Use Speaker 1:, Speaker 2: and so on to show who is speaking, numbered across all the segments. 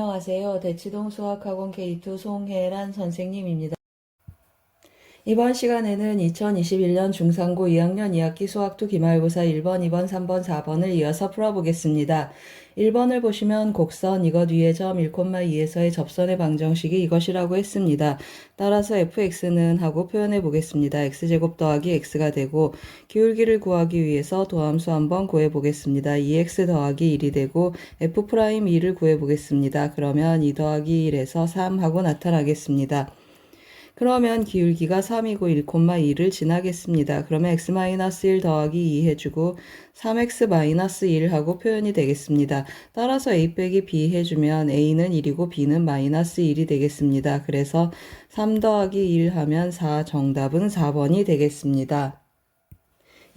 Speaker 1: 안녕하세요. 대치동 수학학원 K2 송혜란 선생님입니다. 이번 시간에는 2021년 중3고 2학년 2학기 수학2 기말고사 1번, 2번, 3번, 4번을 이어서 풀어보겠습니다. 1번을 보시면 곡선 이것 위의 점 1,2에서의 접선의 방정식이 이것이라고 했습니다. 따라서 fx는 하고 표현해 보겠습니다. x제곱 더하기 x가 되고 기울기를 구하기 위해서 도함수 한번 구해 보겠습니다. 2x 더하기 1이 되고 f'2를 구해 보겠습니다. 그러면 2 더하기 1에서 3 하고 나타나겠습니다. 그러면 기울기가 3이고 1,2를 지나겠습니다. 그러면 x-1 더하기 2 해주고 3x-1 하고 표현이 되겠습니다. 따라서 a 빼기 b 해주면 a는 1이고 b는 -1이 되겠습니다. 그래서 3 더하기 1 하면 4, 정답은 4번이 되겠습니다.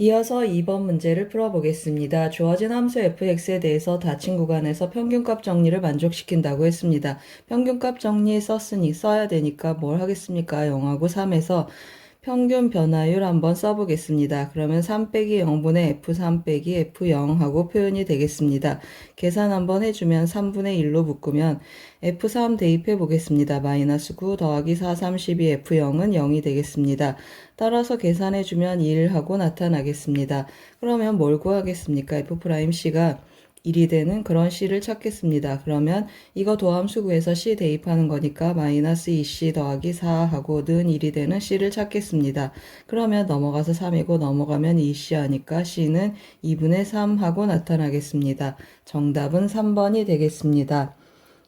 Speaker 1: 이어서 2번 문제를 풀어보겠습니다. 주어진 함수 fx에 대해서 닫힌 구간에서 평균값 정리를 만족시킨다고 했습니다. 평균값 정리 써야 되니까 뭘 하겠습니까? 0하고 3에서 평균 변화율 한번 써보겠습니다. 그러면 3 빼기 0분의 f3 빼기 f0 하고 표현이 되겠습니다. 계산 한번 해주면 3분의 1로 묶으면 f3 대입해 보겠습니다. -9 더하기 4, 32 f0은 0이 되겠습니다. 따라서 계산해주면 1 하고 나타나겠습니다. 그러면 뭘 구하겠습니까? f'c가 1이 되는 그런 c를 찾겠습니다. 그러면 이거 도함수 구해서 c 대입하는 거니까 -2c 더하기 4 하고는 1이 되는 c를 찾겠습니다. 그러면 넘어가서 3이고 넘어가면 2c 하니까 c는 2분의 3 하고 나타나겠습니다. 정답은 3번이 되겠습니다.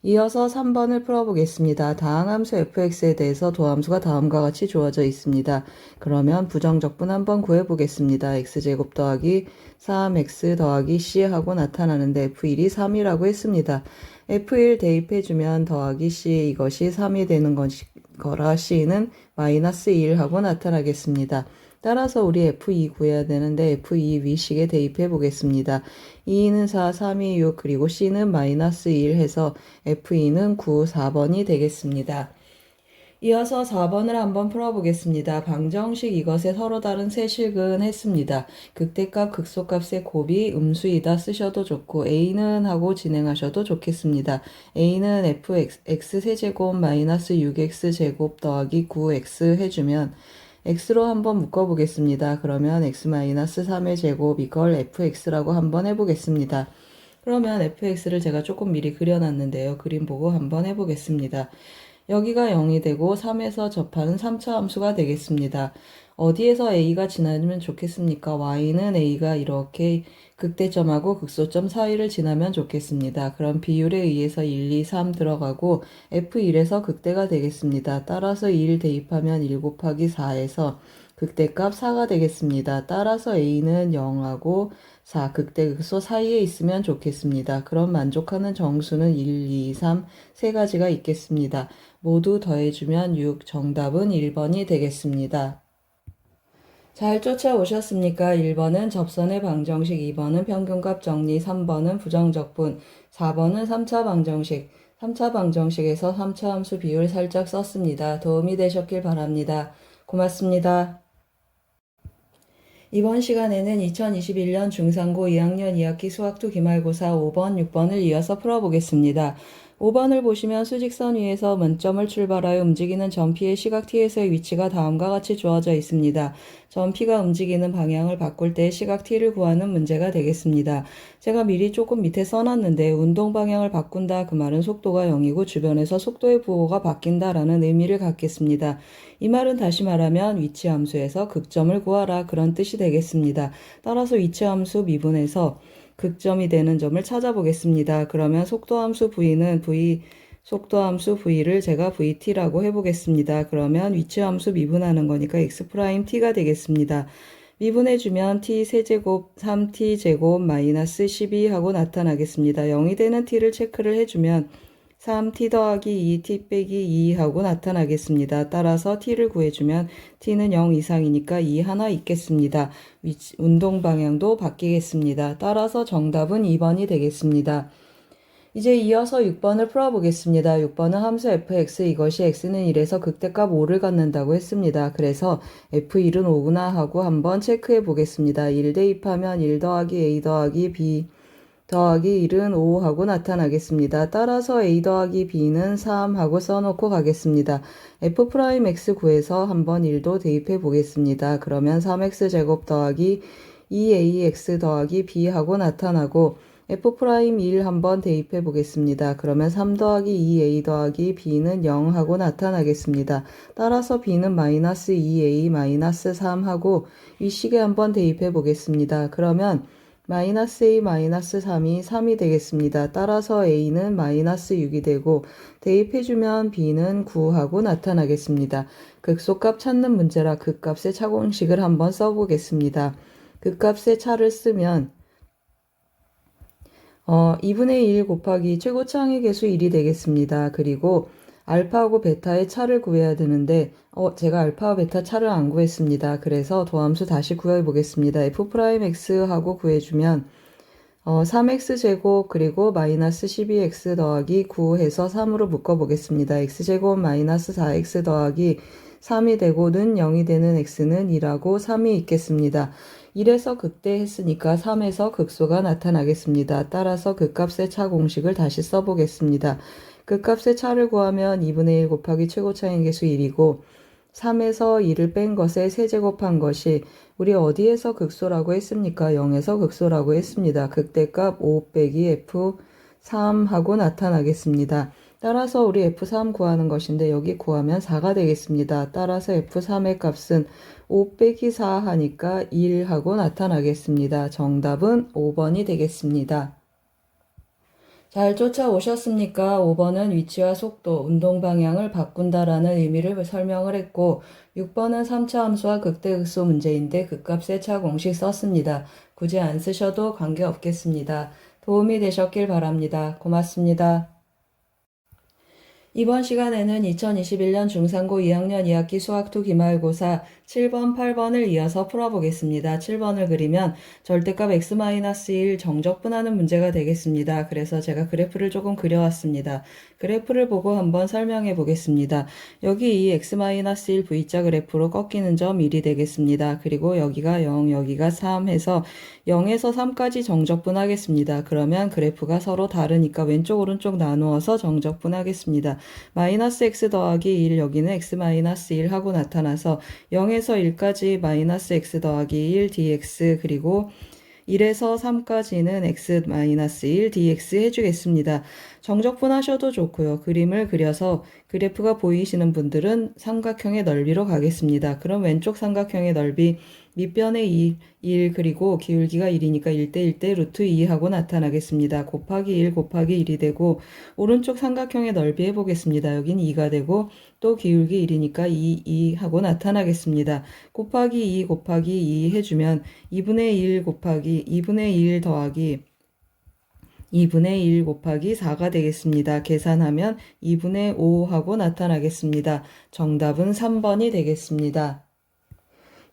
Speaker 1: 이어서 3번을 풀어보겠습니다. 다항함수 fx에 대해서 도함수가 다음과 같이 주어져 있습니다. 그러면 부정적분 한번 구해보겠습니다. x제곱 더하기 3x 더하기 c 하고 나타나는데 f1이 3이라고 했습니다. f1 대입해주면 더하기 c 이것이 3이 되는 거라 c는 -1 하고 나타나겠습니다. 따라서 우리 f2 구해야 되는데 f2 위식에 대입해 보겠습니다. 2는 4, 3이 6, 그리고 c는 -1 해서 f2는 9, 4번이 되겠습니다. 이어서 4번을 한번 풀어보겠습니다. 방정식 이것에 서로 다른 세 실근 했습니다. 극대값, 극소값의 곱이 음수이다 쓰셔도 좋고 a는 하고 진행하셔도 좋겠습니다. a는 fx 세제곱 -6x제곱 더하기 9x 해주면 x로 한번 묶어보겠습니다. 그러면 x-3의 제곱 이걸 fx라고 한번 해보겠습니다. 그러면 fx를 제가 조금 미리 그려놨는데요. 그림 보고 한번 해보겠습니다. 여기가 0이 되고 3에서 접하는 3차 함수가 되겠습니다. 어디에서 a가 지나면 좋겠습니까? y는 a가 이렇게 극대점하고 극소점 사이를 지나면 좋겠습니다. 그럼 비율에 의해서 1, 2, 3 들어가고 f1에서 극대가 되겠습니다. 따라서 1 대입하면 1 곱하기 4에서 극대값 4가 되겠습니다. 따라서 a는 0하고 4, 극대 극소 사이에 있으면 좋겠습니다. 그럼 만족하는 정수는 1, 2, 3, 세 가지가 있겠습니다. 모두 더해주면 6, 정답은 1번이 되겠습니다. 잘 쫓아오셨습니까? 1번은 접선의 방정식, 2번은 평균값 정리, 3번은 부정적분, 4번은 3차 방정식. 3차 방정식에서 3차 함수 비율 살짝 썼습니다. 도움이 되셨길 바랍니다. 고맙습니다. 이번 시간에는 2021년 중3고 2학년 2학기 수학2 기말고사 5번, 6번을 이어서 풀어보겠습니다. 5번을 보시면 수직선 위에서 문점을 출발하여 움직이는 점 P의 시각 T에서의 위치가 다음과 같이 주어져 있습니다. 점 P가 움직이는 방향을 바꿀 때 시각 T를 구하는 문제가 되겠습니다. 제가 미리 조금 밑에 써놨는데 운동 방향을 바꾼다 그 말은 속도가 0이고 주변에서 속도의 부호가 바뀐다라는 의미를 갖겠습니다. 이 말은 다시 말하면 위치함수에서 극점을 구하라 그런 뜻이 되겠습니다. 따라서 위치함수 미분에서 극점이 되는 점을 찾아보겠습니다. 그러면 속도함수 속도함수 v를 제가 vt라고 해보겠습니다. 그러면 위치함수 미분하는 거니까 x't가 되겠습니다. 미분해주면 t 세제곱 3t제곱 -12 하고 나타나겠습니다. 0이 되는 t를 체크를 해주면 3t 더하기 2t 빼기 2 하고 나타나겠습니다. 따라서 t를 구해주면 t는 0 이상이니까 2 하나 있겠습니다. 운동 방향도 바뀌겠습니다. 따라서 정답은 2번이 되겠습니다. 이제 이어서 6번을 풀어보겠습니다. 6번은 함수 fx 이것이 x는 1에서 극대값 5를 갖는다고 했습니다. 그래서 f1은 5구나 하고 한번 체크해 보겠습니다. 1 대입하면 1 더하기 a 더하기 b 더하기 1은 5하고 나타나겠습니다. 따라서 a 더하기 b는 3하고 써놓고 가겠습니다. f'x 구해서 한번 1도 대입해 보겠습니다. 그러면 3x제곱 더하기 2ax 더하기 b하고 나타나고 f'1 한번 대입해 보겠습니다. 그러면 3 더하기 2a 더하기 b는 0하고 나타나겠습니다. 따라서 b는 마이너스 2a 마이너스 3하고 위식에 한번 대입해 보겠습니다. 그러면 마이너스 a 마이너스 3이 3이 되겠습니다. 따라서 a는 마이너스 6이 되고 대입해주면 b는 9하고 나타나겠습니다. 극소값 찾는 문제라 극값의 차공식을 한번 써보겠습니다. 극값의 차를 쓰면 2분의 1 곱하기 최고차항의 개수 1이 되겠습니다. 그리고 알파하고 베타의 차를 구해야 되는데 제가 알파와 베타 차를 안 구했습니다. 그래서 도함수 다시 구해 보겠습니다. f'x하고 구해주면 3x제곱 그리고 마이너스 12x 더하기 9 해서 3으로 묶어보겠습니다. x제곱 마이너스 4x 더하기 3이 되고는 0이 되는 x는 1하고 3이 있겠습니다. 1에서 극대했으니까 3에서 극소가 나타나겠습니다. 따라서 극값의 차 공식을 다시 써보겠습니다. 극값의 차를 구하면 2분의 1 곱하기 최고차인 개수 1이고 3에서 2를 뺀 것에 세제곱한 것이 우리 어디에서 극소라고 했습니까? 0에서 극소라고 했습니다. 극대값 5 빼기 F3 하고 나타나겠습니다. 따라서 우리 F3 구하는 것인데 여기 구하면 4가 되겠습니다. 따라서 F3의 값은 5 빼기 4 하니까 1 하고 나타나겠습니다. 정답은 5번이 되겠습니다. 잘 쫓아오셨습니까? 5번은 위치와 속도, 운동 방향을 바꾼다라는 의미를 설명을 했고 6번은 3차 함수와 극대극소 문제인데 극값의 차 공식 썼습니다. 굳이 안 쓰셔도 관계없겠습니다. 도움이 되셨길 바랍니다. 고맙습니다. 이번 시간에는 2021년 중상고 2학년 2학기 수학2 기말고사 7번, 8번을 이어서 풀어보겠습니다. 7번을 그리면 절대값 x-1 정적분하는 문제가 되겠습니다. 그래서 제가 그래프를 조금 그려왔습니다. 그래프를 보고 한번 설명해 보겠습니다. 여기 이 x-1 V자 그래프로 꺾이는 점 1이 되겠습니다. 그리고 여기가 0, 여기가 3 해서 0에서 3까지 정적분하겠습니다. 그러면 그래프가 서로 다르니까 왼쪽 오른쪽 나누어서 정적분하겠습니다. 마이너스 x 더하기 1 여기는 x 마이너스 1 하고 나타나서 0에서 1까지 마이너스 x 더하기 1 dx 그리고 1에서 3까지는 x 마이너스 1 dx 해주겠습니다. 정적분 하셔도 좋고요. 그림을 그려서 그래프가 보이시는 분들은 삼각형의 넓이로 가겠습니다. 그럼 왼쪽 삼각형의 넓이 밑변의 1 그리고 기울기가 1이니까 1대 1대 루트 2 하고 나타나겠습니다. 곱하기 1 곱하기 1이 되고 오른쪽 삼각형의 넓이 해보겠습니다. 여긴 2가 되고 또 기울기 1이니까 2 하고 나타나겠습니다. 곱하기 2 곱하기 2 해주면 2분의 1 곱하기 2분의 1 더하기 2분의 1 곱하기 4가 되겠습니다. 계산하면 2분의 5 하고 나타나겠습니다. 정답은 3번이 되겠습니다.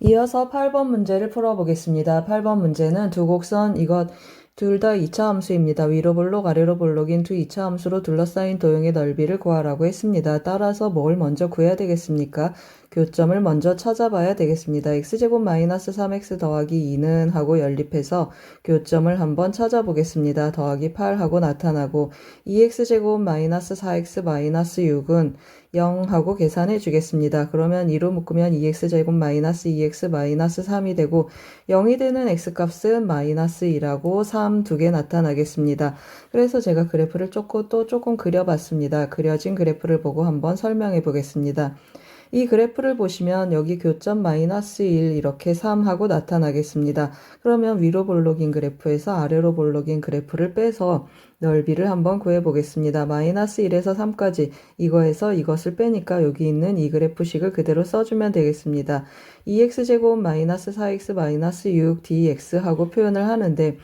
Speaker 1: 이어서 8번 문제를 풀어보겠습니다. 8번 문제는 두 곡선 이것 둘 다 2차 함수입니다. 위로 볼록 아래로 볼록인 두 2차 함수로 둘러싸인 도형의 넓이를 구하라고 했습니다. 따라서 뭘 먼저 구해야 되겠습니까? 교점을 먼저 찾아봐야 되겠습니다. x제곱 마이너스 3x 더하기 2는 하고 연립해서 교점을 한번 찾아보겠습니다. 더하기 8 하고 나타나고 2x제곱 마이너스 4x 마이너스 6은 0 하고 계산해 주겠습니다. 그러면 2로 묶으면 2x제곱 마이너스 2x 마이너스 3이 되고 0이 되는 x값은 마이너스 2라고 3 두 개 나타나겠습니다. 그래서 제가 그래프를 또 조금 그려봤습니다. 그려진 그래프를 보고 한번 설명해 보겠습니다. 이 그래프를 보시면 여기 교점 마이너스 1 이렇게 3 하고 나타나겠습니다. 그러면 위로 볼록인 그래프에서 아래로 볼록인 그래프를 빼서 넓이를 한번 구해보겠습니다. 마이너스 1에서 3까지 이거에서 이것을 빼니까 여기 있는 이 그래프식을 그대로 써주면 되겠습니다. 2x제곱 마이너스 4x 마이너스 6 dx 하고 표현을 하는데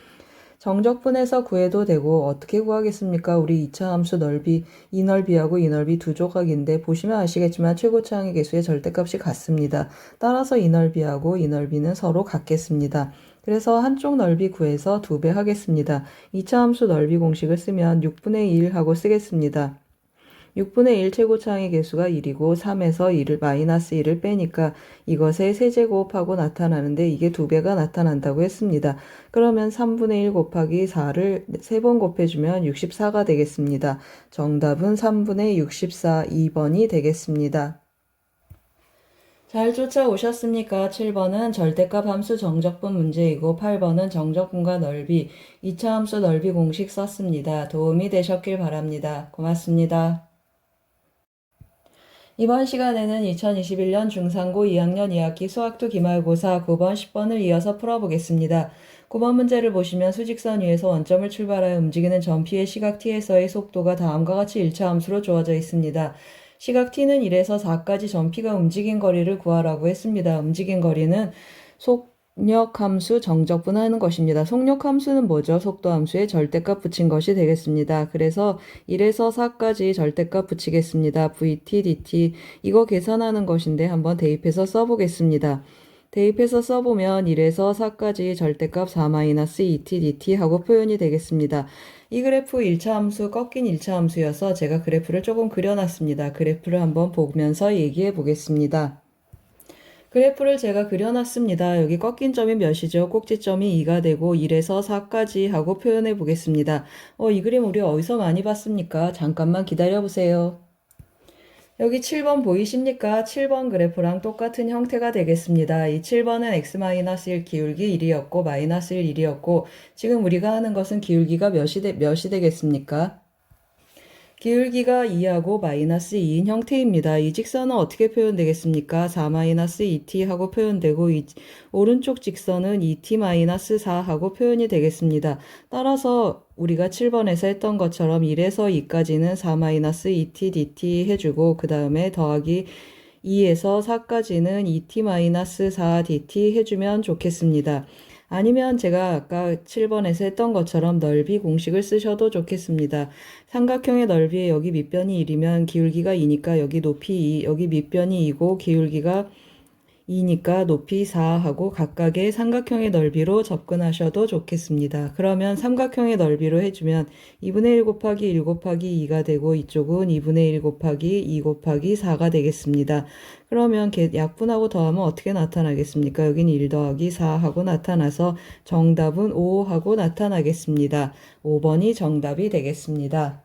Speaker 1: 정적분해서 구해도 되고 어떻게 구하겠습니까? 우리 2차 함수 넓이 이 넓이하고 이 넓이 두 조각인데 보시면 아시겠지만 최고차항의 개수의 절대값이 같습니다. 따라서 이 넓이하고 이 넓이는 서로 같겠습니다. 그래서 한쪽 넓이 구해서 2배 하겠습니다. 2차 함수 넓이 공식을 쓰면 6분의 1 하고 쓰겠습니다. 6분의 1 최고차항의 개수가 1이고 3에서 1을 마이너스 1을 빼니까 이것의 세제곱하고 나타나는데 이게 2배가 나타난다고 했습니다. 그러면 3분의 1 곱하기 4를 3번 곱해주면 64가 되겠습니다. 정답은 3분의 64, 2번이 되겠습니다. 잘 쫓아오셨습니까? 7번은 절대값 함수 정적분 문제이고 8번은 정적분과 넓이, 2차 함수 넓이 공식 썼습니다. 도움이 되셨길 바랍니다. 고맙습니다. 이번 시간에는 2021년 중3고 2학년 2학기 수학2 기말고사 9번, 10번을 이어서 풀어보겠습니다. 9번 문제를 보시면 수직선 위에서 원점을 출발하여 움직이는 점피의 시각 t에서의 속도가 다음과 같이 1차 함수로 주어져 있습니다. 시각 t는 1에서 4까지 점피가 움직인 거리를 구하라고 했습니다. 움직인 거리는 속력함수 정적분하는 것입니다. 속력함수는 뭐죠? 속도함수에 절대값 붙인 것이 되겠습니다. 그래서 1에서 4까지 절대값 붙이겠습니다. vt, dt 이거 계산하는 것인데 한번 대입해서 써보겠습니다. 대입해서 써보면 1에서 4까지 절대값 4-2t dt 하고 표현이 되겠습니다. 이 그래프 1차 함수 꺾인 1차 함수여서 제가 그래프를 조금 그려놨습니다. 그래프를 한번 보면서 얘기해 보겠습니다. 그래프를 제가 그려놨습니다. 여기 꺾인 점이 몇이죠? 꼭지점이 2가 되고 1에서 4까지 하고 표현해 보겠습니다. 이 그림 우리 어디서 많이 봤습니까? 잠깐만 기다려 보세요. 여기 7번 보이십니까? 7번 그래프랑 똑같은 형태가 되겠습니다. 이 7번은 x-1 기울기 1이었고 마이너스 1, 1이었고 지금 우리가 하는 것은 기울기가 몇이 되겠습니까? 기울기가 2하고 마이너스 2인 형태입니다. 이 직선은 어떻게 표현되겠습니까? 4-2t 하고 표현되고 오른쪽 직선은 2t-4 하고 표현이 되겠습니다. 따라서 우리가 7번에서 했던 것처럼 1에서 2까지는 4-2t dt 해주고 그 다음에 더하기 2에서 4까지는 2t-4 dt 해주면 좋겠습니다. 아니면 제가 아까 7번에서 했던 것처럼 넓이 공식을 쓰셔도 좋겠습니다. 삼각형의 넓이에 여기 밑변이 1이면 기울기가 2니까 여기 높이 2, 여기 밑변이 2고 기울기가 2니까 높이 4 하고 각각의 삼각형의 넓이로 접근하셔도 좋겠습니다. 그러면 삼각형의 넓이로 해주면 2분의 1 곱하기 1 곱하기 2가 되고 이쪽은 2분의 1 곱하기 2 곱하기 4가 되겠습니다. 그러면 약분하고 더하면 어떻게 나타나겠습니까? 여긴 1 더하기 4 하고 나타나서 정답은 5 하고 나타나겠습니다. 5번이 정답이 되겠습니다.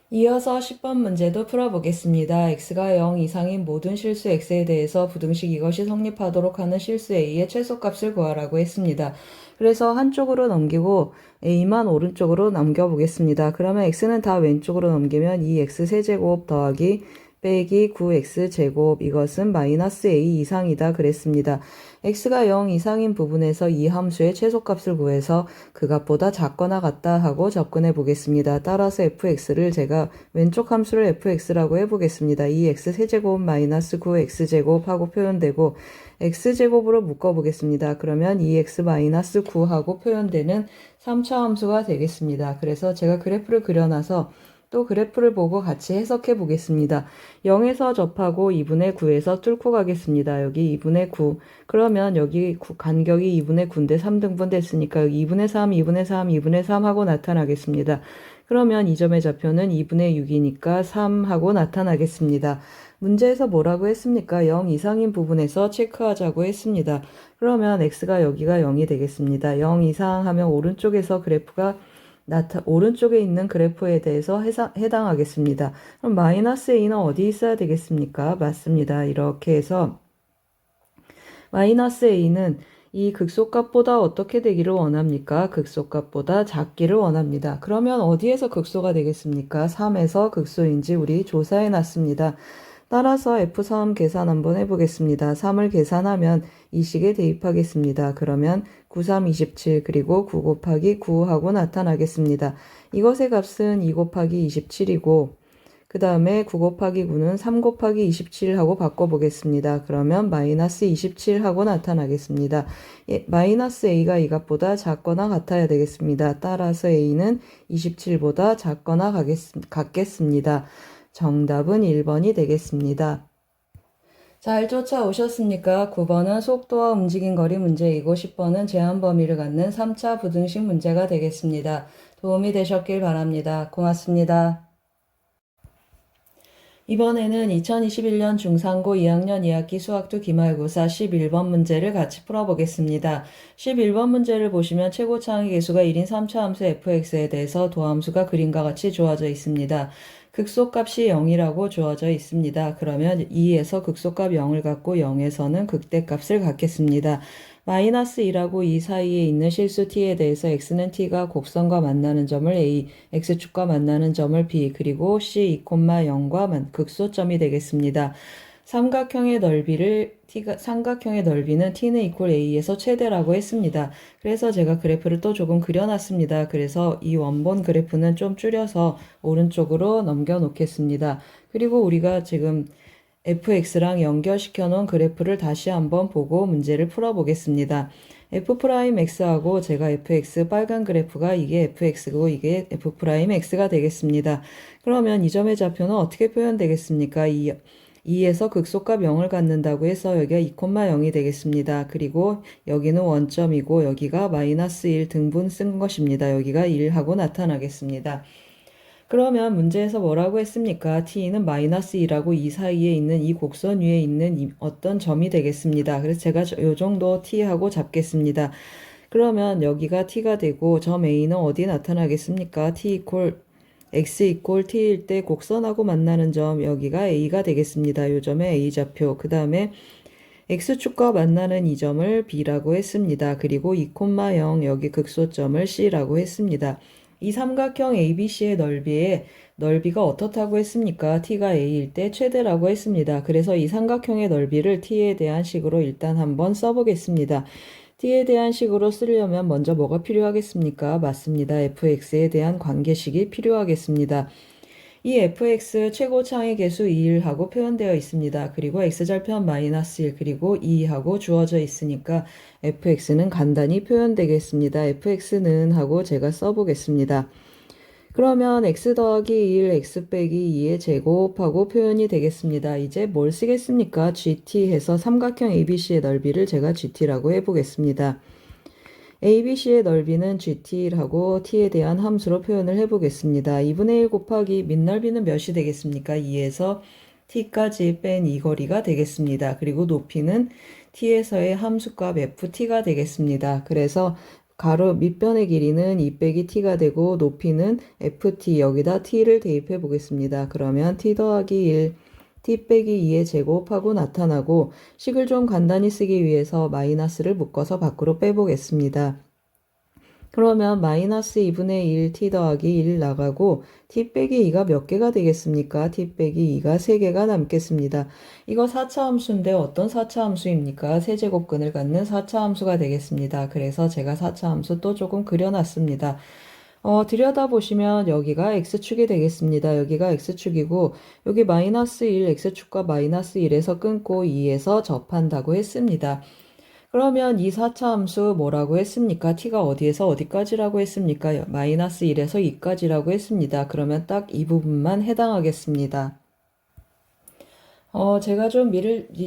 Speaker 1: 이어서 10번 문제도 풀어보겠습니다. x가 0 이상인 모든 실수 x에 대해서 부등식 이것이 성립하도록 하는 실수 a의 최소값을 구하라고 했습니다. 그래서 한쪽으로 넘기고 a만 오른쪽으로 넘겨보겠습니다. 그러면 x는 다 왼쪽으로 넘기면 2x 세제곱 더하기 빼기 9x제곱 이것은 마이너스 a 이상이다 그랬습니다. x가 0 이상인 부분에서 이 함수의 최소값을 구해서 그 값보다 작거나 같다 하고 접근해 보겠습니다. 따라서 fx를 제가 왼쪽 함수를 fx라고 해보겠습니다. 2x 세제곱 마이너스 9x제곱 하고 표현되고 x제곱으로 묶어보겠습니다. 그러면 2x 마이너스 9 하고 표현되는 3차 함수가 되겠습니다. 그래서 제가 그래프를 그려놔서 또 그래프를 보고 같이 해석해 보겠습니다. 0에서 접하고 2분의 9에서 뚫고 가겠습니다. 여기 2분의 9. 그러면 여기 간격이 2분의 9인데 3등분 됐으니까 여기 2분의 3, 2분의 3, 2분의 3 하고 나타나겠습니다. 그러면 이 점의 좌표는 2분의 6이니까 3 하고 나타나겠습니다. 문제에서 뭐라고 했습니까? 0 이상인 부분에서 체크하자고 했습니다. 그러면 x가 여기가 0이 되겠습니다. 0 이상 하면 오른쪽에서 그래프가 오른쪽에 있는 그래프에 대해서 해당하겠습니다. 그럼 마이너스 a는 어디 있어야 되겠습니까? 맞습니다. 이렇게 해서 마이너스 a는 이 극소값보다 어떻게 되기를 원합니까? 극소값보다 작기를 원합니다. 그러면 어디에서 극소가 되겠습니까? 3에서 극소인지 우리 조사해 놨습니다. 따라서 F3 계산 한번 해보겠습니다. 3을 계산하면 이 식에 대입하겠습니다. 그러면 9, 3, 27 그리고 9 곱하기 9 하고 나타나겠습니다. 이것의 값은 2 곱하기 27이고 그 다음에 9 곱하기 9는 3 곱하기 27 하고 바꿔보겠습니다. 그러면 마이너스 27 하고 나타나겠습니다. 마이너스 a가 이 값보다 작거나 같아야 되겠습니다. 따라서 a는 27보다 작거나 같겠습니다. 정답은 1번이 되겠습니다. 잘 쫓아오셨습니까? 9번은 속도와 움직임 거리 문제이고 10번은 제한 범위를 갖는 3차 부등식 문제가 되겠습니다. 도움이 되셨길 바랍니다. 고맙습니다. 이번에는 2021년 중상고 2학년 2학기 수학도 기말고사 11번 문제를 같이 풀어보겠습니다. 11번 문제를 보시면 최고차항의 계수가 1인 3차 함수 fx에 대해서 도함수가 그림과 같이 주어져 있습니다. 극소값이 0이라고 주어져 있습니다. 그러면 2에서 극소값 0을 갖고 0에서는 극대값을 갖겠습니다. 마이너스 2라고 이 사이에 있는 실수 t에 대해서 x는 t가 곡선과 만나는 점을 a, x축과 만나는 점을 b, 그리고 c 2,0과 극소점이 되겠습니다. 삼각형의 넓이는 t는 equal a에서 최대라고 했습니다. 그래서 제가 그래프를 또 조금 그려놨습니다. 그래서 이 원본 그래프는 좀 줄여서 오른쪽으로 넘겨 놓겠습니다. 그리고 우리가 지금 fx랑 연결시켜 놓은 그래프를 다시 한번 보고 문제를 풀어보겠습니다. f'x하고 제가 fx 빨간 그래프가 이게 fx고 이게 f'x가 되겠습니다. 그러면 이 점의 좌표는 어떻게 표현되겠습니까? 2에서 극소값 0을 갖는다고 해서 여기가 2,0이 되겠습니다. 그리고 여기는 원점이고 여기가 마이너스 1 등분 쓴 것입니다. 여기가 1하고 나타나겠습니다. 그러면 문제에서 뭐라고 했습니까? t는 마이너스 2라고 이 사이에 있는 이 곡선 위에 있는 어떤 점이 되겠습니다. 그래서 제가 요 정도 t하고 잡겠습니다. 그러면 여기가 t가 되고 점 a는 어디 나타나겠습니까? x 이퀄 t일 때 곡선하고 만나는 점 여기가 a가 되겠습니다. 요 점의 a 좌표. 그 다음에 x축과 만나는 이 점을 b라고 했습니다. 그리고 2,0 여기 극소점을 c라고 했습니다. 이 삼각형 ABC의 넓이가 어떻다고 했습니까? t가 a일 때 최대라고 했습니다. 그래서 이 삼각형의 넓이를 t에 대한 식으로 일단 한번 써보겠습니다. t에 대한 식으로 쓰려면 먼저 뭐가 필요하겠습니까? 맞습니다. fx에 대한 관계식이 필요하겠습니다. 이 fx 최고차항의 계수 2하고 표현되어 있습니다. 그리고 x절편 마이너스 1 그리고 2하고 주어져 있으니까 fx는 간단히 표현되겠습니다. fx는 하고 제가 써보겠습니다. 그러면 x 더하기 1, x 빼기 2의 제곱하고 표현이 되겠습니다. 이제 뭘 쓰겠습니까? gt 해서 삼각형 ABC의 넓이를 제가 gt라고 해보겠습니다. ABC의 넓이는 GT라고 t에 대한 함수로 표현을 해보겠습니다. 2분의 1 곱하기 밑넓이는 몇이 되겠습니까? 2에서 t까지 뺀 이 거리가 되겠습니다. 그리고 높이는 t에서의 함수값 ft가 되겠습니다. 그래서 가로 밑변의 길이는 2 빼기 t가 되고 높이는 ft 여기다 t를 대입해 보겠습니다. 그러면 t 더하기 1 t 빼기 2의 제곱하고 나타나고 식을 좀 간단히 쓰기 위해서 마이너스를 묶어서 밖으로 빼보겠습니다. 그러면 마이너스 2분의 1 t 더하기 1 나가고 t 빼기 2가 몇 개가 되겠습니까? t 빼기 2가 3개가 남겠습니다. 이거 4차 함수인데 어떤 4차 함수입니까? 세제곱근을 갖는 4차 함수가 되겠습니다. 그래서 제가 4차 함수 또 조금 그려놨습니다. 들여다보시면 여기가 x축이 되겠습니다. 여기가 x축이고 여기 마이너스 1 x축과 마이너스 1에서 끊고 2에서 접한다고 했습니다. 그러면 이 4차 함수 뭐라고 했습니까? t가 어디에서 어디까지라고 했습니까? 마이너스 1에서 2까지라고 했습니다. 그러면 딱 이 부분만 해당하겠습니다. 제가 좀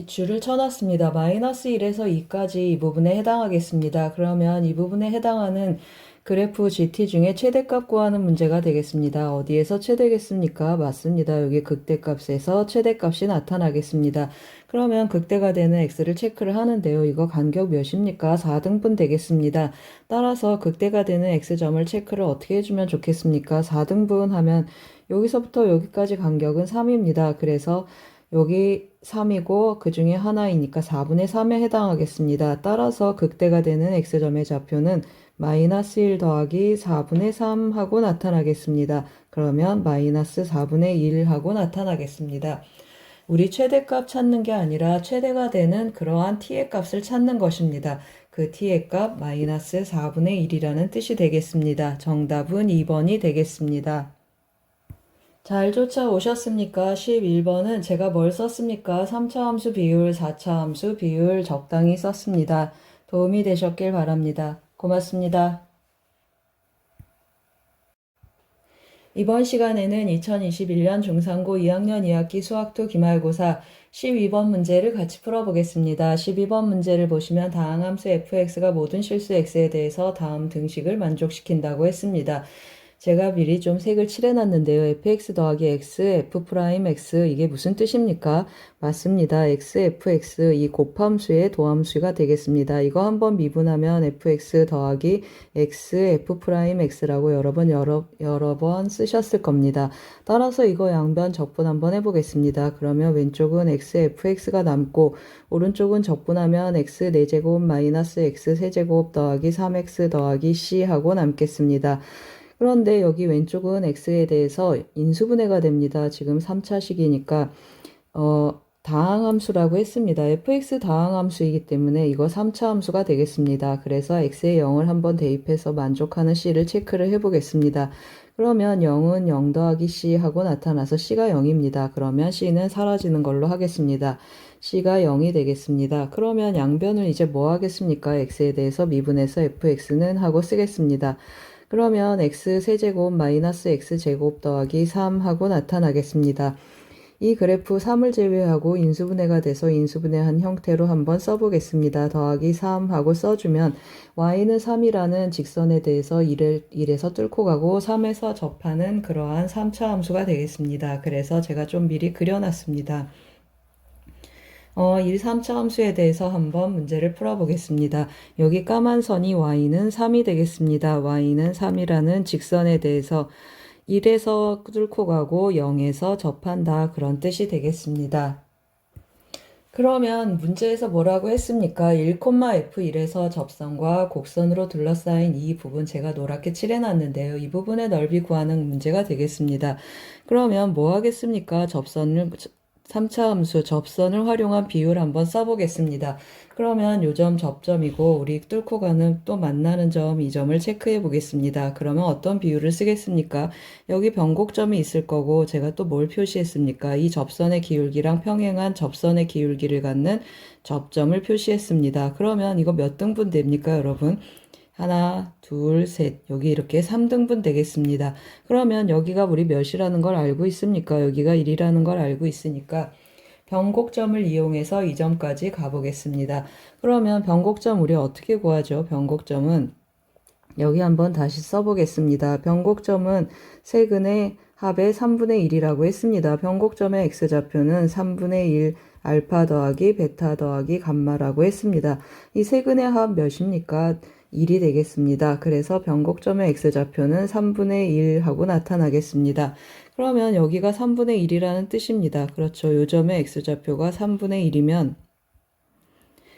Speaker 1: 줄을 쳐놨습니다. 마이너스 1에서 2까지 이 부분에 해당하겠습니다. 그러면 이 부분에 해당하는 그래프 GT 중에 최대값 구하는 문제가 되겠습니다. 어디에서 최대겠습니까? 맞습니다. 여기 극대값에서 최대값이 나타나겠습니다. 그러면 극대가 되는 x를 체크를 하는데요. 이거 간격 몇입니까? 4등분 되겠습니다. 따라서 극대가 되는 x점을 체크를 어떻게 해주면 좋겠습니까? 4등분 하면 여기서부터 여기까지 간격은 3입니다. 그래서 여기 3이고 그 중에 하나이니까 4분의 3에 해당하겠습니다. 따라서 극대가 되는 x점의 좌표는 마이너스 1 더하기 4분의 3 하고 나타나겠습니다. 그러면 마이너스 4분의 1 하고 나타나겠습니다. 우리 최대값 찾는 게 아니라 최대가 되는 그러한 t의 값을 찾는 것입니다. 그 t의 값 마이너스 4분의 1이라는 뜻이 되겠습니다. 정답은 2번이 되겠습니다. 잘 쫓아오셨습니까? 11번은 제가 뭘 썼습니까? 3차 함수 비율, 4차 함수 비율 적당히 썼습니다. 도움이 되셨길 바랍니다. 고맙습니다. 이번 시간에는 2021년 중상고 2학년 2학기 수학2 기말고사 12번 문제를 같이 풀어보겠습니다. 12번 문제를 보시면 다항함수 fx가 모든 실수 x에 대해서 다음 등식을 만족시킨다고 했습니다. 제가 미리 좀 색을 칠해놨는데요. fx 더하기 x, f 프라임 x 이게 무슨 뜻입니까? 맞습니다. x, fx 이 곱함수의 도함수가 되겠습니다. 이거 한번 미분하면 fx 더하기 x, f 프라임 x라고 여러 번 쓰셨을 겁니다. 따라서 이거 양변 적분 한번 해보겠습니다. 그러면 왼쪽은 x, fx가 남고 오른쪽은 적분하면 x 4제곱 마이너스 x 세제곱 더하기 3x 더하기 c 하고 남겠습니다. 그런데 여기 왼쪽은 x에 대해서 인수분해가 됩니다. 지금 3차식이니까 다항함수라고 했습니다. fx 다항함수이기 때문에 이거 3차 함수가 되겠습니다. 그래서 x에 0을 한번 대입해서 만족하는 c를 체크를 해보겠습니다. 그러면 0은 0 더하기 c 하고 나타나서 c가 0입니다. 그러면 c는 사라지는 걸로 하겠습니다. c가 0이 되겠습니다. 그러면 양변을 이제 뭐 하겠습니까? x에 대해서 미분해서 fx는 하고 쓰겠습니다. 그러면 x 세제곱 마이너스 x 제곱 더하기 3 하고 나타나겠습니다. 이 그래프 3을 제외하고 인수분해가 돼서 인수분해한 형태로 한번 써보겠습니다. 더하기 3 하고 써주면 y는 3이라는 직선에 대해서 1에서 뚫고 가고 3에서 접하는 그러한 3차 함수가 되겠습니다. 그래서 제가 좀 미리 그려놨습니다. 1, 3차 함수에 대해서 한번 문제를 풀어보겠습니다. 여기 까만 선이 y는 3이 되겠습니다. y는 3이라는 직선에 대해서 1에서 뚫고 가고 0에서 접한다 그런 뜻이 되겠습니다. 그러면 문제에서 뭐라고 했습니까? 1,f1에서 접선과 곡선으로 둘러싸인 이 부분 제가 노랗게 칠해놨는데요. 이 부분의 넓이 구하는 문제가 되겠습니다. 그러면 뭐 하겠습니까? 3차 함수 접선을 활용한 비율 한번 써보겠습니다. 그러면 요 점 접점이고 우리 뚫고 가는 또 만나는 점 이 점을 체크해 보겠습니다. 그러면 어떤 비율을 쓰겠습니까? 여기 변곡점이 있을 거고 제가 또 뭘 표시했습니까? 이 접선의 기울기랑 평행한 접선의 기울기를 갖는 접점을 표시했습니다. 그러면 이거 몇 등분 됩니까, 여러분? 하나, 둘, 셋. 여기 이렇게 3등분 되겠습니다. 그러면 여기가 우리 몇이라는 걸 알고 있습니까? 여기가 1이라는 걸 알고 있으니까 변곡점을 이용해서 이 점까지 가보겠습니다. 그러면 변곡점 우리 어떻게 구하죠? 변곡점은 여기 한번 다시 써보겠습니다. 변곡점은 세근의 합의 3분의 1이라고 했습니다. 변곡점의 x좌표는 3분의 1 알파 더하기 베타 더하기 감마라고 했습니다. 이 세근의 합 몇입니까? 1이 되겠습니다. 그래서 변곡점의 x좌표는 3분의 1 하고 나타나겠습니다. 그러면 여기가 3분의 1이라는 뜻입니다. 그렇죠. 요 점의 x좌표가 3분의 1이면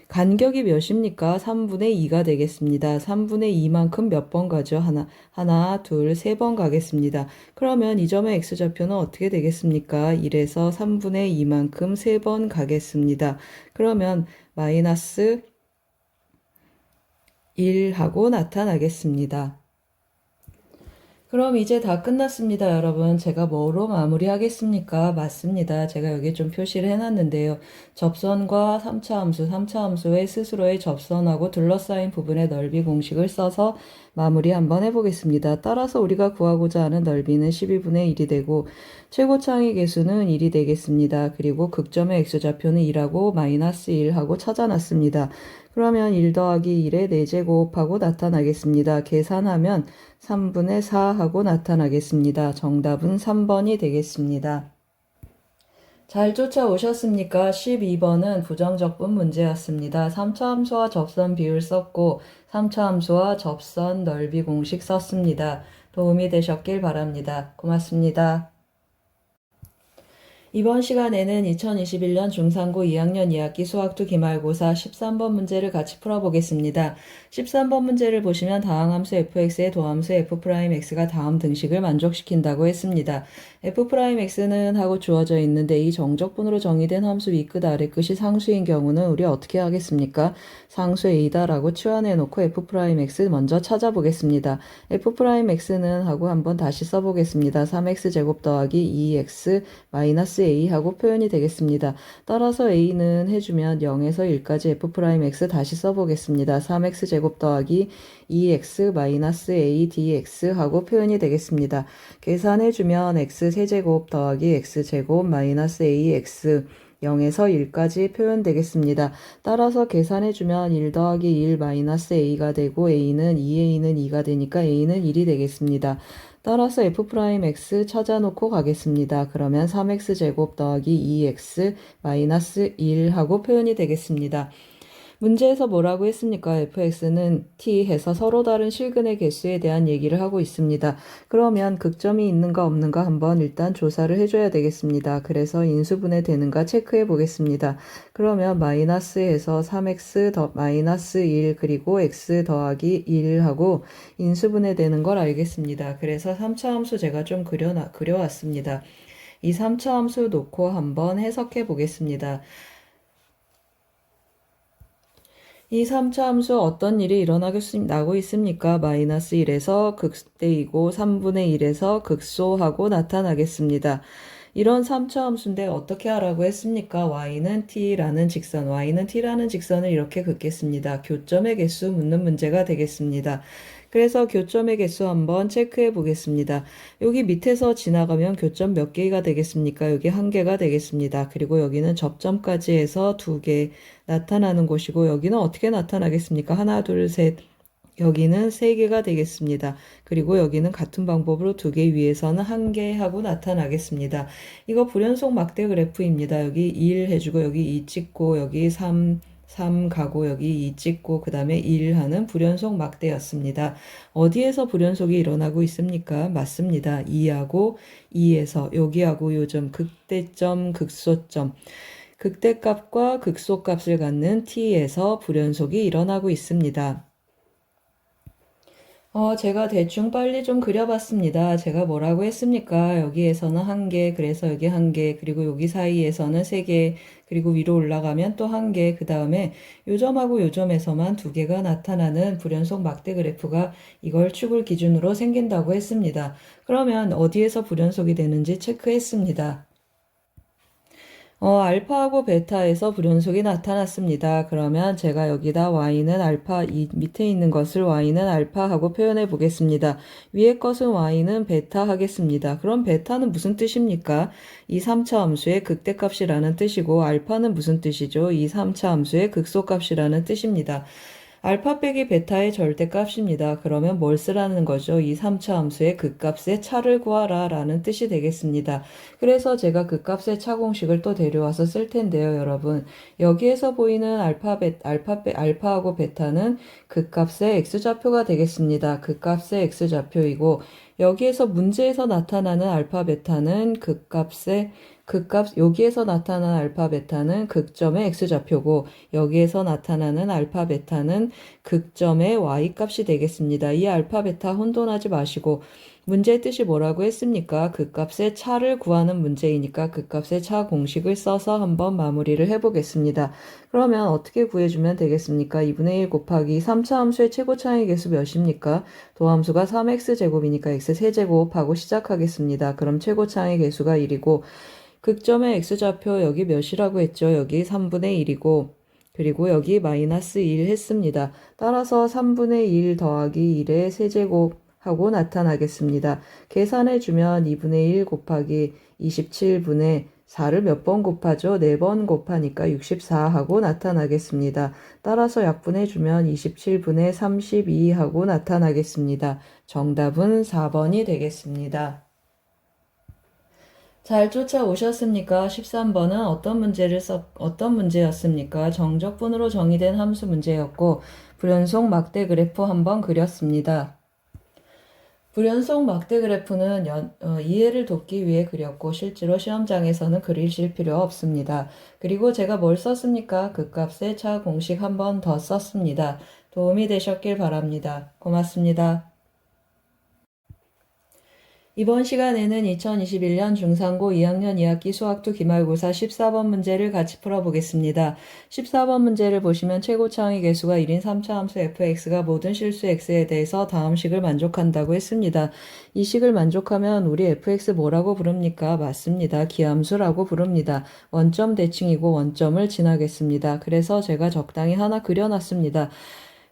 Speaker 1: 간격이 몇입니까? 3분의 2가 되겠습니다. 3분의 2만큼 몇 번 가죠? 하나, 둘, 세 번 가겠습니다. 그러면 이 점의 x좌표는 어떻게 되겠습니까? 1에서 3분의 2만큼 세 번 가겠습니다. 그러면 마이너스 1 하고 나타나겠습니다. 그럼 이제 다 끝났습니다, 여러분. 제가 뭐로 마무리하겠습니까? 맞습니다. 제가 여기 좀 표시를 해놨는데요. 접선과 3차 함수, 3차 함수의 스스로의 접선하고 둘러싸인 부분의 넓이 공식을 써서 마무리 한번 해보겠습니다. 따라서 우리가 구하고자 하는 넓이는 12분의 1이 되고 최고차의 개수는 1이 되겠습니다. 그리고 극점의 x좌표는 2하고 마이너스 1하고 찾아놨습니다. 그러면 1 더하기 1의 4제곱 하고 나타나겠습니다. 계산하면 3분의 4 하고 나타나겠습니다. 정답은 3번이 되겠습니다. 잘 쫓아오셨습니까? 12번은 부정적분 문제였습니다. 3차 함수와 접선 비율 썼고 3차 함수와 접선 넓이 공식 썼습니다. 도움이 되셨길 바랍니다. 고맙습니다. 이번 시간에는 2021년 중3고 2학년 2학기 수학2 기말고사 13번 문제를 같이 풀어보겠습니다. 13번 문제를 보시면 다항함수 fx의 도함수 f'x가 다음 등식을 만족시킨다고 했습니다. f'x는 하고 주어져 있는데 이 정적분으로 정의된 함수 위끝 아래끝이 상수인 경우는 우리 어떻게 하겠습니까? 상수 a다라고 치환해놓고 f'x 먼저 찾아보겠습니다. f'x는 하고 한번 다시 써보겠습니다. 3x제곱 더하기 2x 마이너스 a 하고 표현이 되겠습니다. 따라서 a는 해주면 0에서 1까지 f'x 다시 써보겠습니다. 3x제곱 더하기 2x 마이너스 a dx 하고 표현이 되겠습니다. 계산해주면 x 세제곱 더하기 x제곱 마이너스 ax 0에서 1까지 표현되겠습니다. 따라서 계산해주면 1 더하기 1 마이너스 a가 되고 a는 2a는 2가 되니까 a는 1이 되겠습니다. 따라서 f'x 찾아놓고 가겠습니다. 그러면 3x제곱 더하기 2x 마이너스 1하고 표현이 되겠습니다. 문제에서 뭐라고 했습니까? fx는 t 해서 서로 다른 실근의 개수에 대한 얘기를 하고 있습니다. 그러면 극점이 있는가 없는가 한번 일단 조사를 해줘야 되겠습니다. 그래서 인수분해 되는가 체크해 보겠습니다. 그러면 마이너스에서 3x 더 마이너스 1 그리고 x 더하기 1하고 인수분해 되는 걸 알겠습니다. 그래서 3차 함수 제가 좀 그려왔습니다. 이 3차 함수 놓고 한번 해석해 보겠습니다. 이 3차 함수 어떤 일이 일어나고 있습니까? 마이너스 1에서 극대이고 3분의 1에서 극소하고 나타나겠습니다. 이런 3차 함수인데 어떻게 하라고 했습니까? y는 t라는 직선을 이렇게 긋겠습니다. 교점의 개수 묻는 문제가 되겠습니다. 그래서 교점의 개수 한번 체크해 보겠습니다. 여기 밑에서 지나가면 교점 몇 개가 되겠습니까? 여기 한 개가 되겠습니다. 그리고 여기는 접점까지 해서 2개 나타나는 곳이고 여기는 어떻게 나타나겠습니까? 하나, 둘, 셋. 여기는 3개가 되겠습니다. 그리고 여기는 같은 방법으로 2개 위에서는 1개 하고 나타나겠습니다. 이거 불연속 막대 그래프입니다. 여기 1 해주고 여기 2 찍고 여기 3 가고 여기 2 찍고 그 다음에 1 하는 불연속 막대였습니다. 어디에서 불연속이 일어나고 있습니까? 맞습니다. 2하고 2에서 여기하고 요점 극대점 극소점 극대값과 극소값을 갖는 t에서 불연속이 일어나고 있습니다. 제가 대충 빨리 좀 그려봤습니다. 제가 뭐라고 했습니까? 여기에서는 1개, 그래서 여기 1개, 그리고 여기 사이에서는 3개, 그리고 위로 올라가면 또 1개, 그 다음에 요점하고 요점에서만 2개가 나타나는 불연속 막대 그래프가 이걸 축을 기준으로 생긴다고 했습니다. 그러면 어디에서 불연속이 되는지 체크했습니다. 알파하고 베타에서 불연속이 나타났습니다. 그러면 제가 여기다 y는 알파, 이 밑에 있는 것을 y는 알파하고 표현해 보겠습니다. 위에 것은 y는 베타 하겠습니다. 그럼 베타는 무슨 뜻입니까? 이 3차 함수의 극대값이라는 뜻이고 알파는 무슨 뜻이죠? 이 3차 함수의 극소값이라는 뜻입니다. 알파 빼기 베타의 절대값입니다. 그러면 뭘 쓰라는 거죠? 이 3차 함수의 극값의 차를 구하라 라는 뜻이 되겠습니다. 그래서 제가 극값의 차 공식을 또 데려와서 쓸 텐데요, 여러분. 여기에서 보이는 알파하고 베타는 극값의 x좌표가 되겠습니다. 극값의 x좌표이고 여기에서 문제에서 나타나는 알파 베타는 여기에서 나타나는 알파 베타는 극점의 x좌표고 여기에서 나타나는 알파 베타는 극점의 y값이 되겠습니다. 이 알파 베타 혼돈하지 마시고 문제의 뜻이 뭐라고 했습니까? 극값의 차를 구하는 문제이니까 극값의 차 공식을 써서 한번 마무리를 해보겠습니다. 그러면 어떻게 구해주면 되겠습니까? 2분의 1 곱하기 3차 함수의 최고차의 개수 몇입니까? 도함수가 3x제곱이니까 x3제곱하고 시작하겠습니다. 그럼 최고차의 개수가 1이고 극점의 x좌표 여기 몇이라고 했죠? 여기 3분의 1이고 그리고 여기 마이너스 1 했습니다. 따라서 3분의 1 더하기 1의 세제곱하고 나타나겠습니다. 계산해주면 2분의 1 곱하기 27분의 4를 몇 번 곱하죠? 4번 곱하니까 64하고 나타나겠습니다. 따라서 약분해주면 27분의 32하고 나타나겠습니다. 정답은 4번이 되겠습니다. 잘 쫓아오셨습니까? 13번은 어떤 문제였습니까? 정적분으로 정의된 함수 문제였고, 불연속 막대 그래프 한번 그렸습니다. 불연속 막대 그래프는 이해를 돕기 위해 그렸고, 실제로 시험장에서는 그리실 필요 없습니다. 그리고 제가 뭘 썼습니까? 극값의 차 공식 한번 더 썼습니다. 도움이 되셨길 바랍니다. 고맙습니다. 이번 시간에는 2021년 중상고 2학년 2학기 수학2 기말고사 14번 문제를 같이 풀어보겠습니다. 14번 문제를 보시면 최고차의 개수가 1인 3차 함수 fx가 모든 실수 x에 대해서 다음 식을 만족한다고 했습니다. 이 식을 만족하면 우리 fx 뭐라고 부릅니까? 맞습니다. 기함수라고 부릅니다. 원점 대칭이고 원점을 지나겠습니다. 그래서 제가 적당히 하나 그려놨습니다.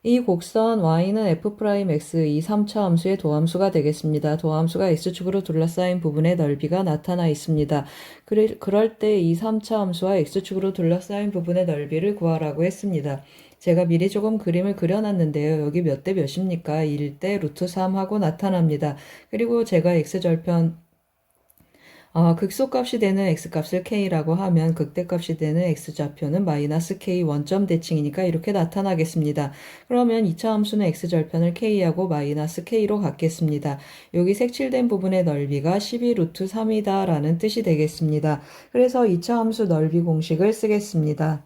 Speaker 1: 이 곡선 y는 f'x 이 3차 함수의 도함수가 되겠습니다. 도함수가 x축으로 둘러싸인 부분의 넓이가 나타나 있습니다. 그럴 때 이 3차 함수와 x축으로 둘러싸인 부분의 넓이를 구하라고 했습니다. 제가 미리 조금 그림을 그려놨는데요. 여기 몇 대 몇입니까? 1대 루트 3 하고 나타납니다. 그리고 제가 x절편 극소값이 되는 x값을 k라고 하면 극대값이 되는 x좌표는 마이너스 k 원점 대칭이니까 이렇게 나타나겠습니다. 그러면 2차 함수는 x절편을 k하고 마이너스 k로 갖겠습니다. 여기 색칠된 부분의 넓이가 12 루트 3이다 라는 뜻이 되겠습니다. 그래서 2차 함수 넓이 공식을 쓰겠습니다.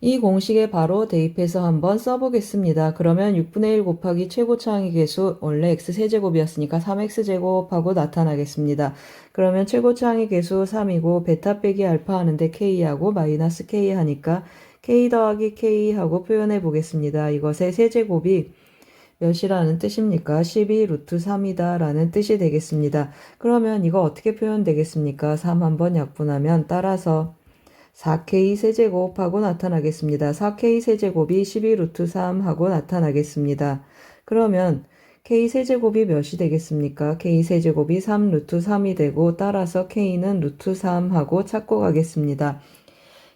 Speaker 1: 이 공식에 바로 대입해서 한번 써보겠습니다. 그러면 6분의 1 곱하기 최고차항의 개수, 원래 x세제곱이었으니까 3x제곱하고 나타나겠습니다. 그러면 최고차항의 개수 3이고 베타 빼기 알파 하는데 k하고 마이너스 k 하니까 k 더하기 k 하고 표현해 보겠습니다. 이것의 세제곱이 몇이라는 뜻입니까? 12 루트 3이다 라는 뜻이 되겠습니다. 그러면 이거 어떻게 표현되겠습니까? 3 한번 약분하면 따라서 4k 세제곱하고 나타나겠습니다. 4k 세제곱이 12 루트 3 하고 나타나겠습니다. 그러면 k 세제곱이 몇이 되겠습니까? k 세제곱이 3 루트 3이 되고 따라서 k는 루트 3 하고 찾고 가겠습니다.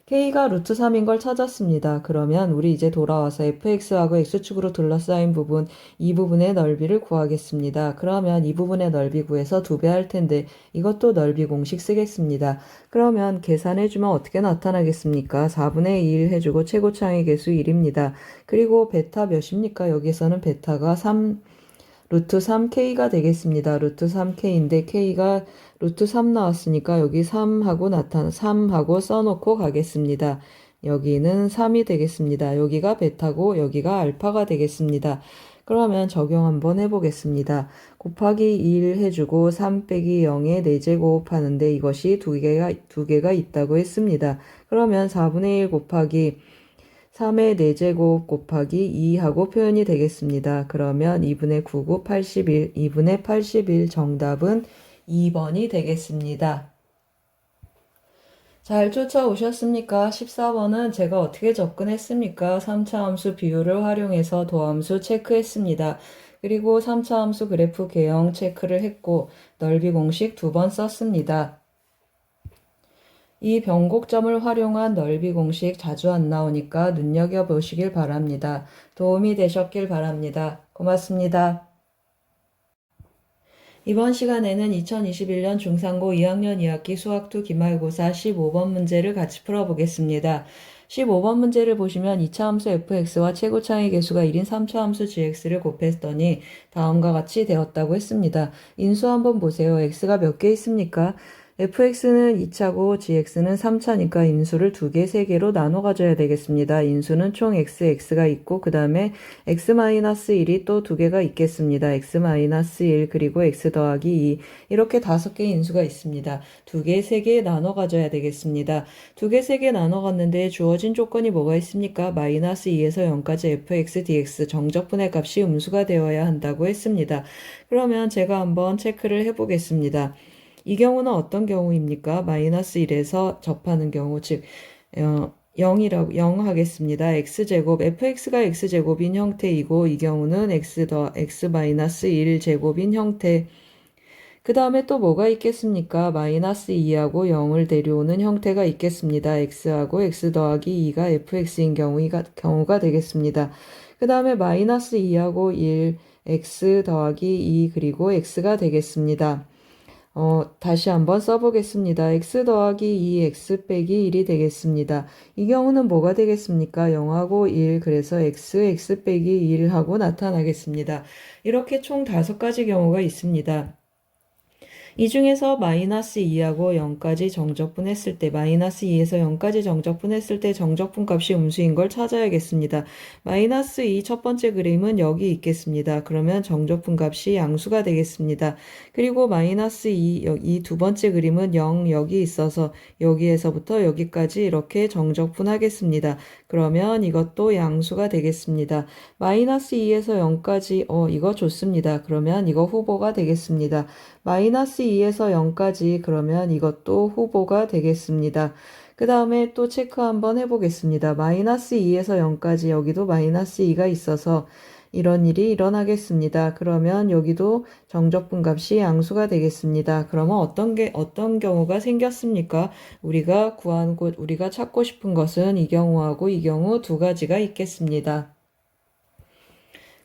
Speaker 1: k가 루트 3인 걸 찾았습니다. 그러면 우리 이제 돌아와서 fx하고 x축으로 둘러싸인 부분, 이 부분의 넓이를 구하겠습니다. 그러면 이 부분의 넓이 구해서 2배 할 텐데 이것도 넓이 공식 쓰겠습니다. 그러면 계산해주면 어떻게 나타나겠습니까? 4분의 2 해주고 최고차항의 개수 1입니다. 그리고 베타 몇입니까? 여기서는 베타가 3 루트 3k가 되겠습니다. 루트 3k인데 k가 루트 3 나왔으니까 여기 3하고 써놓고 가겠습니다. 여기는 3이 되겠습니다. 여기가 베타고 여기가 알파가 되겠습니다. 그러면 적용 한번 해보겠습니다. 곱하기 1 해주고 3 빼기 0에 4제곱 하는데 이것이 두 개가 있다고 했습니다. 그러면 4분의 1 곱하기 3의 4제곱 곱하기 2 하고 표현이 되겠습니다. 그러면 2분의 9고 81, 2분의 81 정답은 2번이 되겠습니다. 잘 쫓아오셨습니까? 14번은 제가 어떻게 접근했습니까? 3차 함수 비율을 활용해서 도함수 체크했습니다. 그리고 3차 함수 그래프 개형 체크를 했고 넓이 공식 2번 썼습니다. 이 변곡점을 활용한 넓이 공식 자주 안 나오니까 눈여겨보시길 바랍니다. 도움이 되셨길 바랍니다. 고맙습니다. 이번 시간에는 2021년 중상고 2학년 2학기 수학2 기말고사 15번 문제를 같이 풀어보겠습니다. 15번 문제를 보시면 2차 함수 fx와 최고차항의 개수가 1인 3차 함수 gx를 곱했더니 다음과 같이 되었다고 했습니다. 인수 한번 보세요. x가 몇 개 있습니까? fx는 2차고 gx는 3차니까 인수를 2개, 3개로 나눠 가져야 되겠습니다. 인수는 총 x가 있고 그 다음에 x-1이 또 2개가 있겠습니다. x-1 그리고 x 더하기 2 이렇게 5개의 인수가 있습니다. 2개, 3개 나눠 가져야 되겠습니다. 2개, 3개 나눠 갔는데 주어진 조건이 뭐가 있습니까? 마이너스 2에서 0까지 fx, dx 정적분의 값이 음수가 되어야 한다고 했습니다. 그러면 제가 한번 체크를 해보겠습니다. 이 경우는 어떤 경우입니까? 마이너스 1에서 접하는 경우, 즉 0 하겠습니다. x제곱, fx가 x제곱인 형태이고 이 경우는 x-1 제곱인 형태. 그 다음에 또 뭐가 있겠습니까? 마이너스 2하고 0을 데려오는 형태가 있겠습니다. x하고 x 더하기 2가 fx인 경우가 되겠습니다. 그 다음에 마이너스 2하고 1, x 더하기 2 그리고 x가 되겠습니다. 다시 한번 써보겠습니다. x 더하기 2, x 빼기 1이 되겠습니다. 이 경우는 뭐가 되겠습니까? 0하고 1, 그래서 x 빼기 1하고 나타나겠습니다. 이렇게 총 5가지 경우가 있습니다. 이 중에서 마이너스 2하고 0까지 정적분했을 때 마이너스 2에서 0까지 정적분했을 때 정적분 값이 음수인 걸 찾아야겠습니다. 마이너스 2 첫 번째 그림은 여기 있겠습니다. 그러면 정적분 값이 양수가 되겠습니다. 그리고 마이너스 2 두 번째 그림은 0 여기 있어서 여기에서부터 여기까지 이렇게 정적분 하겠습니다. 그러면 이것도 양수가 되겠습니다. 마이너스 2에서 0까지 이거 좋습니다. 그러면 이거 후보가 되겠습니다. 마이너스 2에서 0까지 그러면 이것도 후보가 되겠습니다. 그 다음에 또 체크 한번 해보겠습니다. 마이너스 2에서 0까지 여기도 마이너스 2가 있어서 이런 일이 일어나겠습니다. 그러면 여기도 정적분 값이 양수가 되겠습니다. 그러면 어떤 경우가 생겼습니까? 우리가 찾고 싶은 것은 이 경우하고 이 경우 두 가지가 있겠습니다.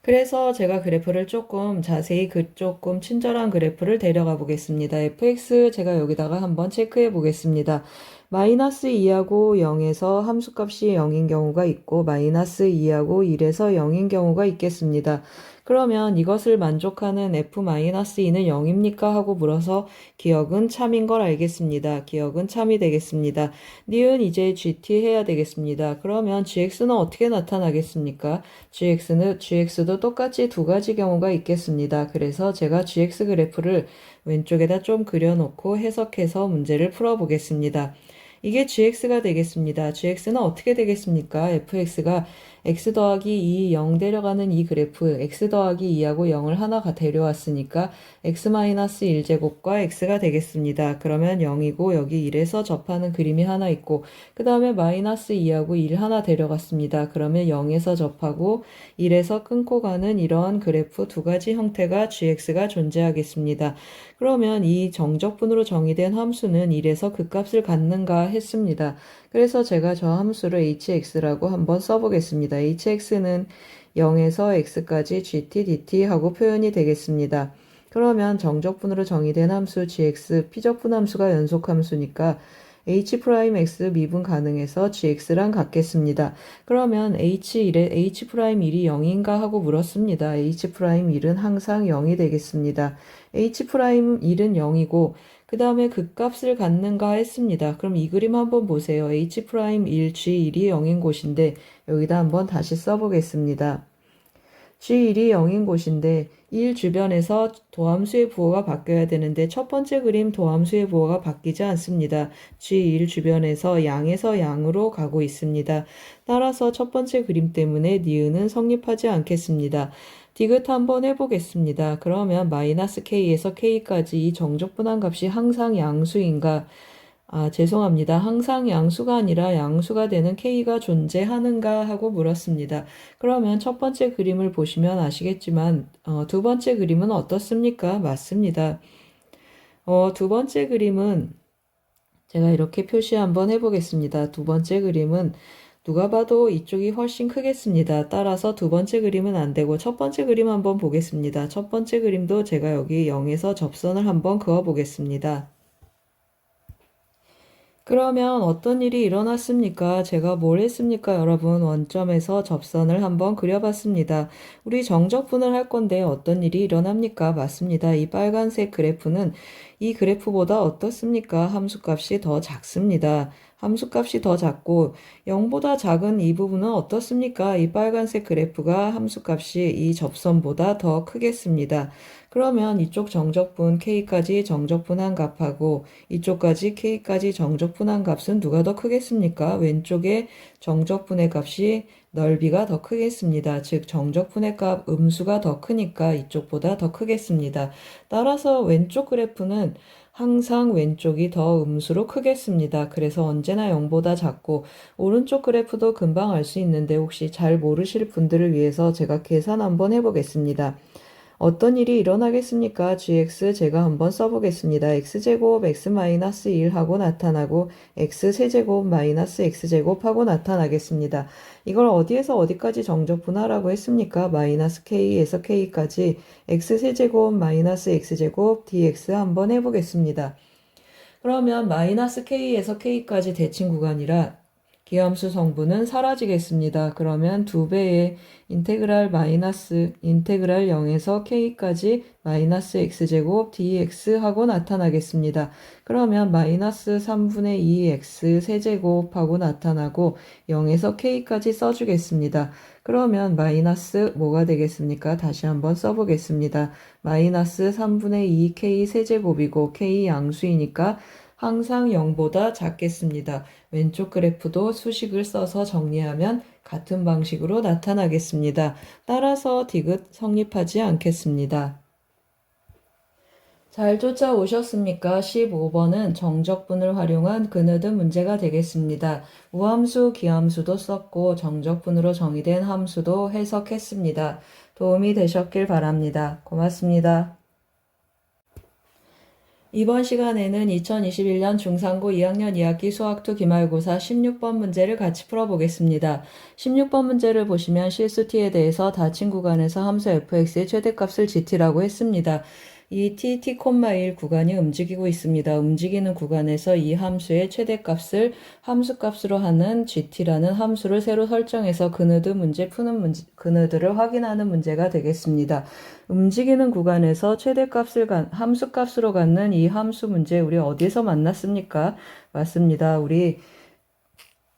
Speaker 1: 그래서 제가 그래프를 조금 자세히 조금 친절한 그래프를 데려가 보겠습니다. fx 제가 여기다가 한번 체크해 보겠습니다. 마이너스 2하고 0에서 함수값이 0인 경우가 있고 마이너스 2하고 1에서 0인 경우가 있겠습니다. 그러면 이것을 만족하는 f-2는 0입니까? 하고 물어서 기억은 참인 걸 알겠습니다. 기억은 참이 되겠습니다. 니은 이제 gt 해야 되겠습니다. 그러면 gx는 어떻게 나타나겠습니까? gx도 똑같이 두 가지 경우가 있겠습니다. 그래서 제가 gx 그래프를 왼쪽에다 좀 그려놓고 해석해서 문제를 풀어보겠습니다. 이게 gx가 되겠습니다. gx는 어떻게 되겠습니까? fx가 x 더하기 2, 0 데려가는 이 그래프 x 더하기 2하고 0을 하나가 데려왔으니까 x-1제곱과 x가 되겠습니다. 그러면 0이고 여기 1에서 접하는 그림이 하나 있고 그 다음에 마이너스 2하고 1 하나 데려갔습니다. 그러면 0에서 접하고 1에서 끊고 가는 이러한 그래프 두 가지 형태가 gx가 존재하겠습니다. 그러면 이 정적분으로 정의된 함수는 1에서 그 값을 갖는가 했습니다. 그래서 제가 저 함수를 hx라고 한번 써보겠습니다. hx는 0에서 x까지 gt, dt 하고 표현이 되겠습니다. 그러면 정적분으로 정의된 함수 gx, 피적분 함수가 연속함수니까 h'x 미분 가능해서 gx랑 같겠습니다. 그러면 h'1이 0인가 하고 물었습니다. h'1은 항상 0이 되겠습니다. h'1은 0이고 그 다음에 그 값을 갖는가 했습니다. 그럼 이 그림 한번 보세요. h'1, g1이 0인 곳인데 여기다 한번 다시 써보겠습니다. g1이 0인 곳인데 1 주변에서 도함수의 부호가 바뀌어야 되는데 첫 번째 그림 도함수의 부호가 바뀌지 않습니다. g1 주변에서 양에서 양으로 가고 있습니다. 따라서 첫 번째 그림 때문에 니은은 성립하지 않겠습니다. 디귿 한번 해보겠습니다. 그러면 마이너스 k에서 k까지 이 정적분한 값이 항상 양수인가? 죄송합니다. 항상 양수가 아니라 양수가 되는 k가 존재하는가 하고 물었습니다. 그러면 첫 번째 그림을 보시면 아시겠지만 두 번째 그림은 어떻습니까? 맞습니다. 두 번째 그림은 제가 이렇게 표시 한번 해보겠습니다. 두 번째 그림은 누가 봐도 이쪽이 훨씬 크겠습니다. 따라서 두 번째 그림은 안 되고 첫 번째 그림 한번 보겠습니다. 첫 번째 그림도 제가 여기 0에서 접선을 한번 그어 보겠습니다. 그러면 어떤 일이 일어났습니까? 제가 뭘 했습니까? 여러분 원점에서 접선을 한번 그려봤습니다. 우리 정적분을 할 건데 어떤 일이 일어납니까? 맞습니다. 이 빨간색 그래프는 이 그래프보다 어떻습니까? 함수값이 더 작습니다. 함수값이 더 작고 0보다 작은 이 부분은 어떻습니까? 이 빨간색 그래프가 함수값이 이 접선보다 더 크겠습니다. 그러면 이쪽 정적분 k까지 정적분한 값하고 이쪽까지 k까지 정적분한 값은 누가 더 크겠습니까? 왼쪽에 정적분의 값이 넓이가 더 크겠습니다. 즉 정적분의 값 음수가 더 크니까 이쪽보다 더 크겠습니다. 따라서 왼쪽 그래프는 항상 왼쪽이 더 음수로 크겠습니다. 그래서 언제나 0보다 작고 오른쪽 그래프도 금방 알 수 있는데 혹시 잘 모르실 분들을 위해서 제가 계산 한번 해보겠습니다. 어떤 일이 일어나겠습니까? gx 제가 한번 써보겠습니다. x제곱 x-1 하고 나타나고 x세제곱 마이너스 x제곱 하고 나타나겠습니다. 이걸 어디에서 어디까지 정적분하라고 했습니까? 마이너스 k에서 k까지 x세제곱 마이너스 x제곱 dx 한번 해보겠습니다. 그러면 마이너스 k에서 k까지 대칭 구간이라 기함수 성분은 사라지겠습니다. 그러면 2배의 인테그랄 0에서 k까지 마이너스 x제곱 dx 하고 나타나겠습니다. 그러면 마이너스 3분의 2 x 세제곱 하고 나타나고 0에서 k까지 써주겠습니다. 그러면 마이너스 뭐가 되겠습니까? 다시 한번 써보겠습니다. 마이너스 3분의 2 k 세제곱이고 k 양수이니까 항상 0보다 작겠습니다. 왼쪽 그래프도 수식을 써서 정리하면 같은 방식으로 나타나겠습니다. 따라서 디귿 성립하지 않겠습니다. 잘 쫓아오셨습니까? 15번은 정적분을 활용한 그느드 문제가 되겠습니다. 우함수, 기함수도 썼고 정적분으로 정의된 함수도 해석했습니다. 도움이 되셨길 바랍니다. 고맙습니다. 이번 시간에는 2021년 중상고 2학년 2학기 수학2 기말고사 16번 문제를 같이 풀어보겠습니다. 16번 문제를 보시면 실수 t에 대해서 닫힌 구간에서 함수 fx의 최대값을 gt라고 했습니다. 이 t, t,1 구간이 움직이고 있습니다. 움직이는 구간에서 이 함수의 최대값을 함수값으로 하는 gt라는 함수를 새로 설정해서 그느드 문제 푸는 문제, 그느드를 확인하는 문제가 되겠습니다. 움직이는 구간에서 최대값을 함수값으로 갖는 이 함수 문제 우리 어디서 만났습니까? 맞습니다. 우리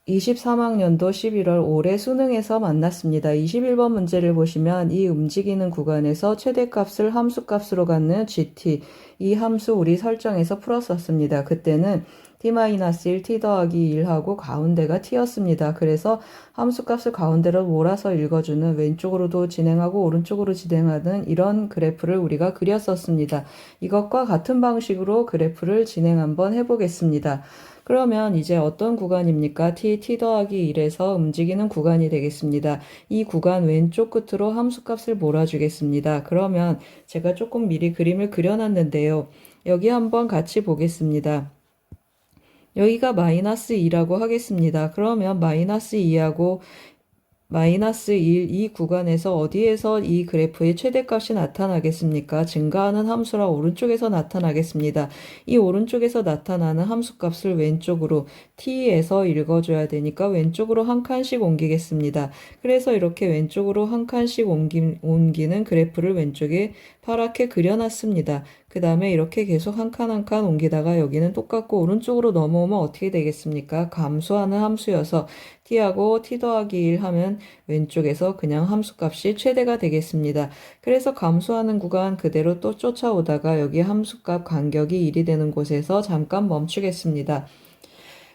Speaker 1: 23학년도 11월 올해 수능에서 만났습니다. 21번 문제를 보시면 이 움직이는 구간에서 최대값을 함수값으로 갖는 gt, 이 함수 우리 설정해서 풀었었습니다. 그때는 t-1, t 더하기 1하고 가운데가 t였습니다. 그래서 함수값을 가운데로 몰아서 읽어주는 왼쪽으로도 진행하고 오른쪽으로 진행하는 이런 그래프를 우리가 그렸었습니다. 이것과 같은 방식으로 그래프를 진행 한번 해보겠습니다. 그러면 이제 어떤 구간입니까? t 더하기 1에서 움직이는 구간이 되겠습니다. 이 구간 왼쪽 끝으로 함수값을 몰아주겠습니다. 그러면 제가 조금 미리 그림을 그려놨는데요. 여기 한번 같이 보겠습니다. 여기가 마이너스 2라고 하겠습니다. 그러면 마이너스 2하고 마이너스 1, 이 구간에서 어디에서 이 그래프의 최대값이 나타나겠습니까? 증가하는 함수라 오른쪽에서 나타나겠습니다. 이 오른쪽에서 나타나는 함수값을 왼쪽으로 t에서 읽어줘야 되니까 왼쪽으로 한 칸씩 옮기겠습니다. 그래서 이렇게 왼쪽으로 한 칸씩 옮기는 그래프를 왼쪽에 파랗게 그려놨습니다. 그 다음에 이렇게 계속 한 칸 한 칸 옮기다가 여기는 똑같고 오른쪽으로 넘어오면 어떻게 되겠습니까? 감소하는 함수여서 t하고 t 더하기 1 하면 왼쪽에서 그냥 함수값이 최대가 되겠습니다. 그래서 감소하는 구간 그대로 또 쫓아오다가 여기 함수값 간격이 1이 되는 곳에서 잠깐 멈추겠습니다.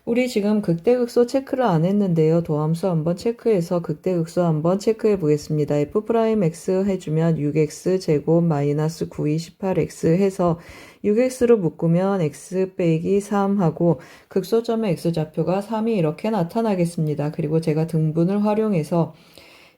Speaker 1: 우리 지금 극대극소 체크를 안 했는데요. 도함수 한번 체크해서 극대극소 한번 체크해 보겠습니다. f'x 해주면 6x 제곱 마이너스 9이 18x 해서 6x로 묶으면 x 빼기 3하고 극소점의 x좌표가 3이 이렇게 나타나겠습니다. 그리고 제가 등분을 활용해서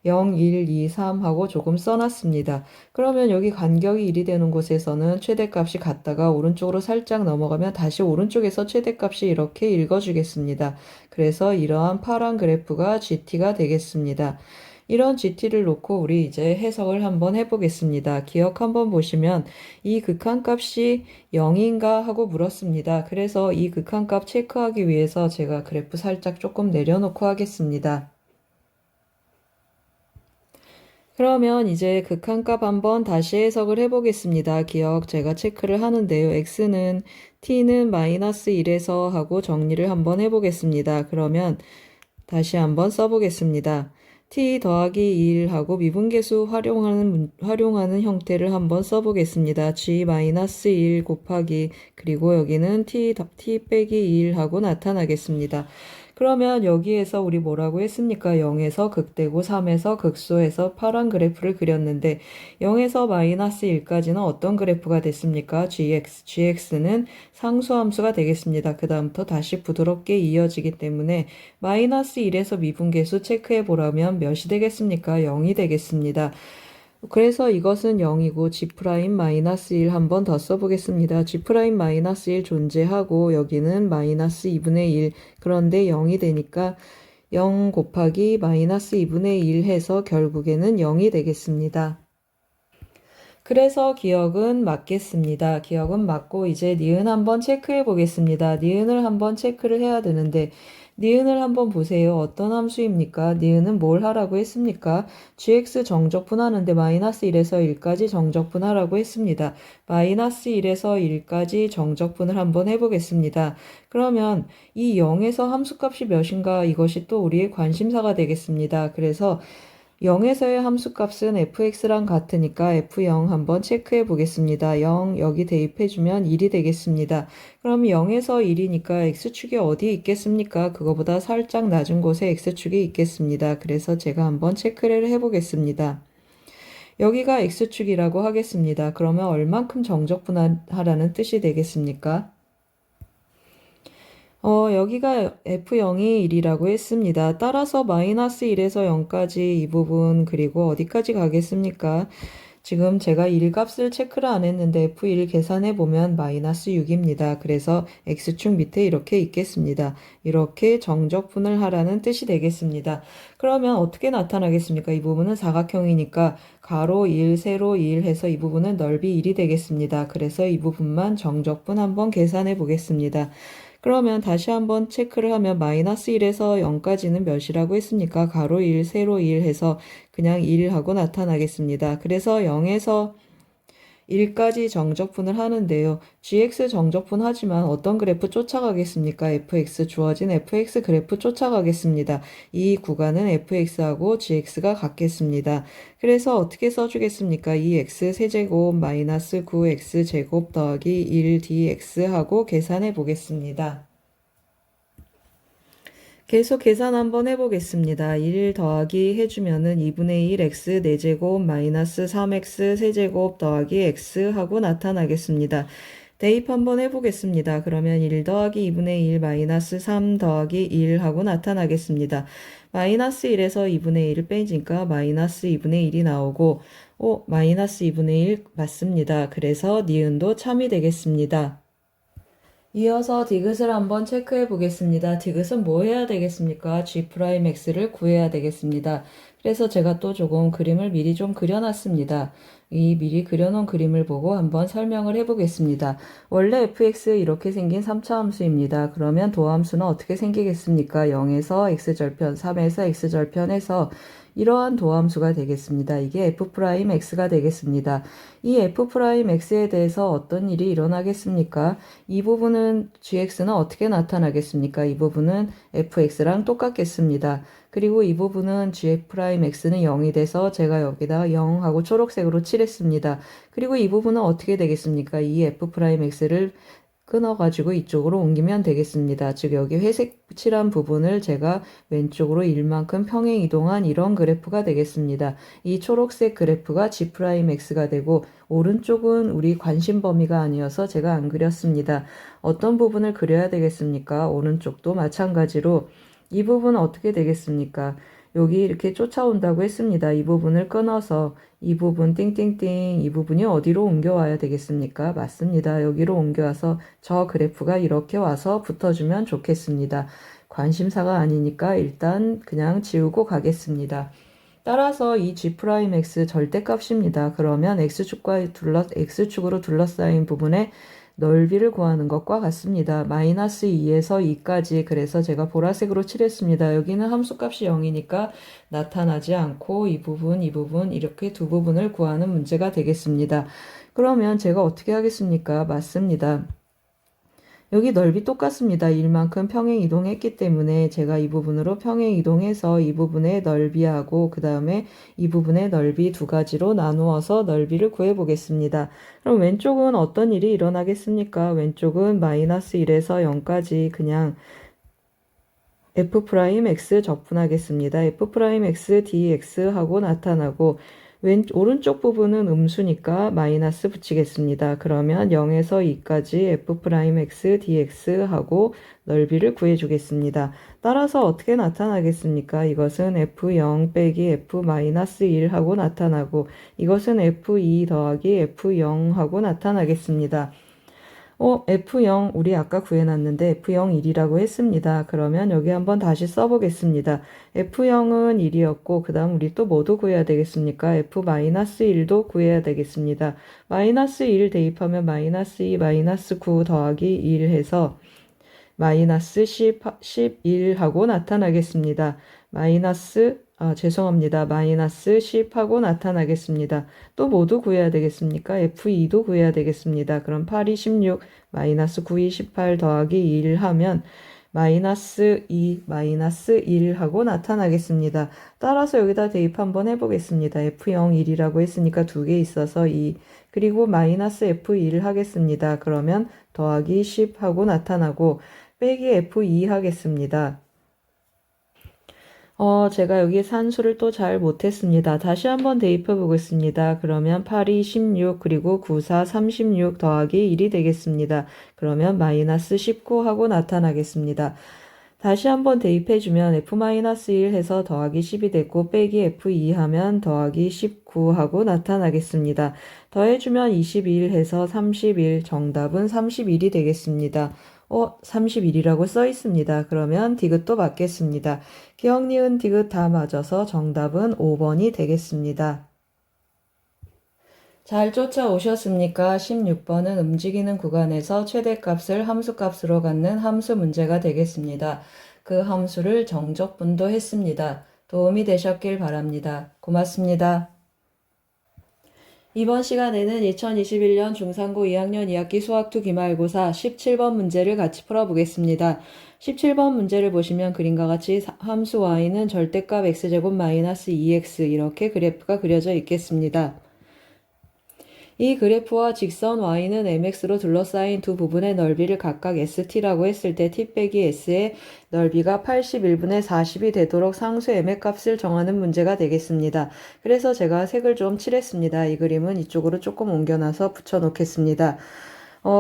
Speaker 1: 0, 1, 2, 3하고 조금 써놨습니다. 그러면 여기 간격이 1이 되는 곳에서는 최대값이 같다가 오른쪽으로 살짝 넘어가면 다시 오른쪽에서 최대값이 이렇게 읽어주겠습니다. 그래서 이러한 파란 그래프가 GT가 되겠습니다. 이런 GT를 놓고 우리 이제 해석을 한번 해보겠습니다. 기억 한번 보시면 이 극한값이 0인가 하고 물었습니다. 그래서 이 극한값 체크하기 위해서 제가 그래프 살짝 조금 내려놓고 하겠습니다. 그러면 이제 극한값 한번 다시 해석을 해보겠습니다. 기억 제가 체크를 하는데요. x는 t는 마이너스 1에서 하고 정리를 한번 해보겠습니다. 그러면 다시 한번 써보겠습니다. t 더하기 1하고 미분계수 활용하는 형태를 한번 써보겠습니다. g-1 곱하기 그리고 여기는 t 빼기 1하고 나타나겠습니다. 그러면 여기에서 우리 뭐라고 했습니까? 0에서 극대고 3에서 극소해서 파란 그래프를 그렸는데 0에서 마이너스 1까지는 어떤 그래프가 됐습니까? gx는 상수함수가 되겠습니다. 그 다음부터 다시 부드럽게 이어지기 때문에 마이너스 1에서 미분계수 체크해 보라면 몇이 되겠습니까? 0이 되겠습니다. 그래서 이것은 0이고 g'-1 한 번 더 써보겠습니다. g'-1 존재하고 여기는 마이너스 2분의 1 그런데 0이 되니까 0 곱하기 마이너스 2분의 1 해서 결국에는 0이 되겠습니다. 그래서 기억은 맞겠습니다. 기억은 맞고 이제 니은 한번 체크해 보겠습니다. 니은을 한번 체크를 해야 되는데 니은을 한번 보세요. 어떤 함수입니까? 니은은 뭘 하라고 했습니까? gx 정적분하는데 마이너스 1에서 1까지 정적분하라고 했습니다. 마이너스 1에서 1까지 정적분을 한번 해보겠습니다. 그러면 이 0에서 함수값이 몇인가 이것이 또 우리의 관심사가 되겠습니다. 그래서 0에서의 함수값은 fx랑 같으니까 f0 한번 체크해 보겠습니다. 0 여기 대입해주면 1이 되겠습니다. 그럼 0에서 1이니까 x축이 어디 있겠습니까? 그거보다 살짝 낮은 곳에 x축이 있겠습니다. 그래서 제가 한번 체크를 해보겠습니다. 여기가 x축이라고 하겠습니다. 그러면 얼만큼 정적분하라는 뜻이 되겠습니까? 여기가 F0이 1이라고 했습니다. 따라서 마이너스 1에서 0까지 이 부분 그리고 어디까지 가겠습니까? 지금 제가 1 값을 체크를 안 했는데 F1 계산해 보면 마이너스 6입니다. 그래서 X축 밑에 이렇게 있겠습니다. 이렇게 정적분을 하라는 뜻이 되겠습니다. 그러면 어떻게 나타나겠습니까? 이 부분은 사각형이니까 가로 1, 세로 1 해서 이 부분은 넓이 1이 되겠습니다. 그래서 이 부분만 정적분 한번 계산해 보겠습니다. 그러면 다시 한번 체크를 하면 마이너스 1에서 0까지는 몇이라고 했습니까? 가로 1, 세로 1 해서 그냥 1 하고 나타나겠습니다. 그래서 0에서 1까지 정적분을 하는데요. gx 정적분 하지만 어떤 그래프 쫓아가겠습니까? fx 주어진 fx 그래프 쫓아가겠습니다. 이 구간은 fx하고 gx가 같겠습니다. 그래서 어떻게 써주겠습니까? 이 x 세제곱 마이너스 9x 제곱 더하기 1 dx 하고 계산해 보겠습니다. 계속 계산 한번 해보겠습니다. 1 더하기 해주면은 2분의 1 x 4제곱 마이너스 3x 세제곱 더하기 x 하고 나타나겠습니다. 대입 한번 해보겠습니다. 그러면 1 더하기 2분의 1 마이너스 3 더하기 1 하고 나타나겠습니다. 마이너스 1에서 2분의 1을 빼니까 마이너스 2분의 1이 나오고 마이너스 2분의 1 맞습니다. 그래서 니은도 참이 되겠습니다. 이어서 디귿을 한번 체크해 보겠습니다. 디귿은 뭐 해야 되겠습니까? G'X를 구해야 되겠습니다. 그래서 제가 또 조금 그림을 미리 좀 그려놨습니다. 이 미리 그려놓은 그림을 보고 한번 설명을 해보겠습니다. 원래 fx 이렇게 생긴 3차 함수입니다. 그러면 도함수는 어떻게 생기겠습니까? 0에서 x절편, 3에서 x절편에서 이러한 도함수가 되겠습니다. 이게 f'x가 되겠습니다. 이 f'x에 대해서 어떤 일이 일어나겠습니까? 이 부분은 gx는 어떻게 나타나겠습니까? 이 부분은 fx랑 똑같겠습니다. 그리고 이 부분은 g'x는 0이 돼서 제가 여기다 0하고 초록색으로 칠했습니다. 그리고 이 부분은 어떻게 되겠습니까? 이 f'x를 끊어가지고 이쪽으로 옮기면 되겠습니다. 즉 여기 회색 칠한 부분을 제가 왼쪽으로 1만큼 평행 이동한 이런 그래프가 되겠습니다. 이 초록색 그래프가 G'X가 되고 오른쪽은 우리 관심 범위가 아니어서 제가 안 그렸습니다. 어떤 부분을 그려야 되겠습니까? 오른쪽도 마찬가지로 이 부분은 어떻게 되겠습니까? 여기 이렇게 쫓아온다고 했습니다. 이 부분을 끊어서 이 부분 띵띵띵 이 부분이 어디로 옮겨와야 되겠습니까? 맞습니다. 여기로 옮겨와서 저 그래프가 이렇게 와서 붙어주면 좋겠습니다. 관심사가 아니니까 일단 그냥 지우고 가겠습니다. 따라서 이 G'X 절대값입니다. 그러면 X축으로 둘러싸인 부분에 넓이를 구하는 것과 같습니다. 마이너스 2에서 2까지 그래서 제가 보라색으로 칠했습니다. 여기는 함수값이 0이니까 나타나지 않고 이 부분 이렇게 두 부분을 구하는 문제가 되겠습니다. 그러면 제가 어떻게 하겠습니까? 맞습니다. 여기 넓이 똑같습니다. 1만큼 평행 이동했기 때문에 제가 이 부분으로 평행 이동해서 이 부분의 넓이하고 그 다음에 이 부분의 넓이 두 가지로 나누어서 넓이를 구해보겠습니다. 그럼 왼쪽은 어떤 일이 일어나겠습니까? 왼쪽은 마이너스 1에서 0까지 그냥 f'x 적분하겠습니다. f'x dx 하고 나타나고 오른쪽 부분은 음수니까 마이너스 붙이겠습니다. 그러면 0에서 2까지 f'x dx 하고 넓이를 구해주겠습니다. 따라서 어떻게 나타나겠습니까? 이것은 f0 빼기 f-1 하고 나타나고 이것은 f2 더하기 f0 하고 나타나겠습니다. F0 우리 아까 구해놨는데 F0 1이라고 했습니다. 그러면 여기 한번 다시 써보겠습니다. F0은 1이었고 그 다음 우리 또 뭐도 구해야 되겠습니까? F-1도 구해야 되겠습니다. 마이너스 1 대입하면 마이너스 2, 마이너스 9 더하기 1 해서 마이너스 11 하고 나타나겠습니다. 죄송합니다. 마이너스 10 하고 나타나겠습니다. 또 모두 구해야 되겠습니까? F2도 구해야 되겠습니다. 그럼 8이 16, 마이너스 9이 18 더하기 1 하면 마이너스 2, 마이너스 1 하고 나타나겠습니다. 따라서 여기다 대입 한번 해보겠습니다. F0 1이라고 했으니까 두 개 있어서 2, 그리고 마이너스 F1 하겠습니다. 그러면 더하기 10 하고 나타나고 빼기 F2 하겠습니다. 제가 여기 산수를 또 잘 못했습니다. 다시 한번 대입해 보겠습니다. 그러면 8이 16 그리고 9, 4, 36 더하기 1이 되겠습니다. 그러면 마이너스 19 하고 나타나겠습니다. 다시 한번 대입해주면 f-1 해서 더하기 10이 됐고 빼기 f2 하면 더하기 19 하고 나타나겠습니다. 더해주면 21 해서 31, 정답은 31이 되겠습니다. 31이라고 써 있습니다. 그러면 디귿도 맞겠습니다. 기억, 니은, 디귿 다 맞아서 정답은 5번이 되겠습니다. 잘 쫓아오셨습니까? 16번은 움직이는 구간에서 최대값을 함수값으로 갖는 함수 문제가 되겠습니다. 그 함수를 정적분도 했습니다. 도움이 되셨길 바랍니다. 고맙습니다. 이번 시간에는 2021년 중3고 2학년 2학기 수학2 기말고사 17번 문제를 같이 풀어보겠습니다. 17번 문제를 보시면 그림과 같이 함수 y는 절대값 x제곱 마이너스 2x 이렇게 그래프가 그려져 있겠습니다. 이 그래프와 직선 y는 mx로 둘러싸인 두 부분의 넓이를 각각 st라고 했을 때 t 빼기 s의 넓이가 81분의 40이 되도록 상수 m의 값을 정하는 문제가 되겠습니다. 그래서 제가 색을 좀 칠했습니다. 이 그림은 이쪽으로 조금 옮겨놔서 붙여놓겠습니다.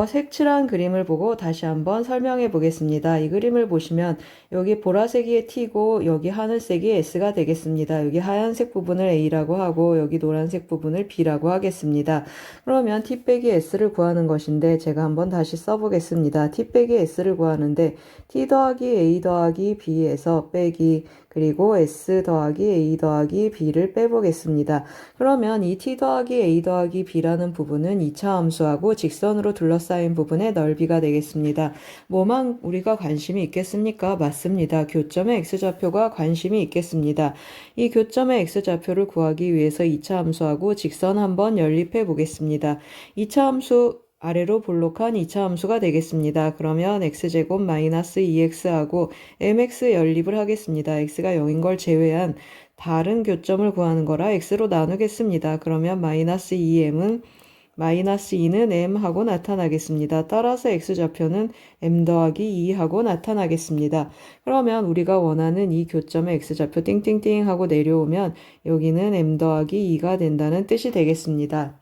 Speaker 1: 색칠한 그림을 보고 다시 한번 설명해 보겠습니다. 이 그림을 보시면 여기 보라색이 T고 여기 하늘색이 S가 되겠습니다. 여기 하얀색 부분을 A라고 하고 여기 노란색 부분을 B라고 하겠습니다. 그러면 T 빼기 S를 구하는 것인데 제가 한번 다시 써보겠습니다. T 빼기 S를 구하는데 T 더하기 A 더하기 B에서 빼기 그리고 S 더하기 A 더하기 B를 빼보겠습니다. 그러면 이 T 더하기 A 더하기 B라는 부분은 2차 함수하고 직선으로 둘러싸인 부분의 넓이가 되겠습니다. 뭐만 우리가 관심이 있겠습니까? 맞습니다. 교점의 X좌표가 관심이 있겠습니다. 이 교점의 X좌표를 구하기 위해서 2차 함수하고 직선 한번 연립해 보겠습니다. 2차 함수 아래로 볼록한 2차 함수가 되겠습니다. 그러면 x제곱 마이너스 2x하고 mx 연립을 하겠습니다. x가 0인 걸 제외한 다른 교점을 구하는 거라 x로 나누겠습니다. 그러면 마이너스 2m은 마이너스 2는 m 하고 나타나겠습니다. 따라서 x좌표는 m 더하기 2 하고 나타나겠습니다. 그러면 우리가 원하는 이 교점의 x좌표 띵띵띵 하고 내려오면 여기는 m 더하기 2가 된다는 뜻이 되겠습니다.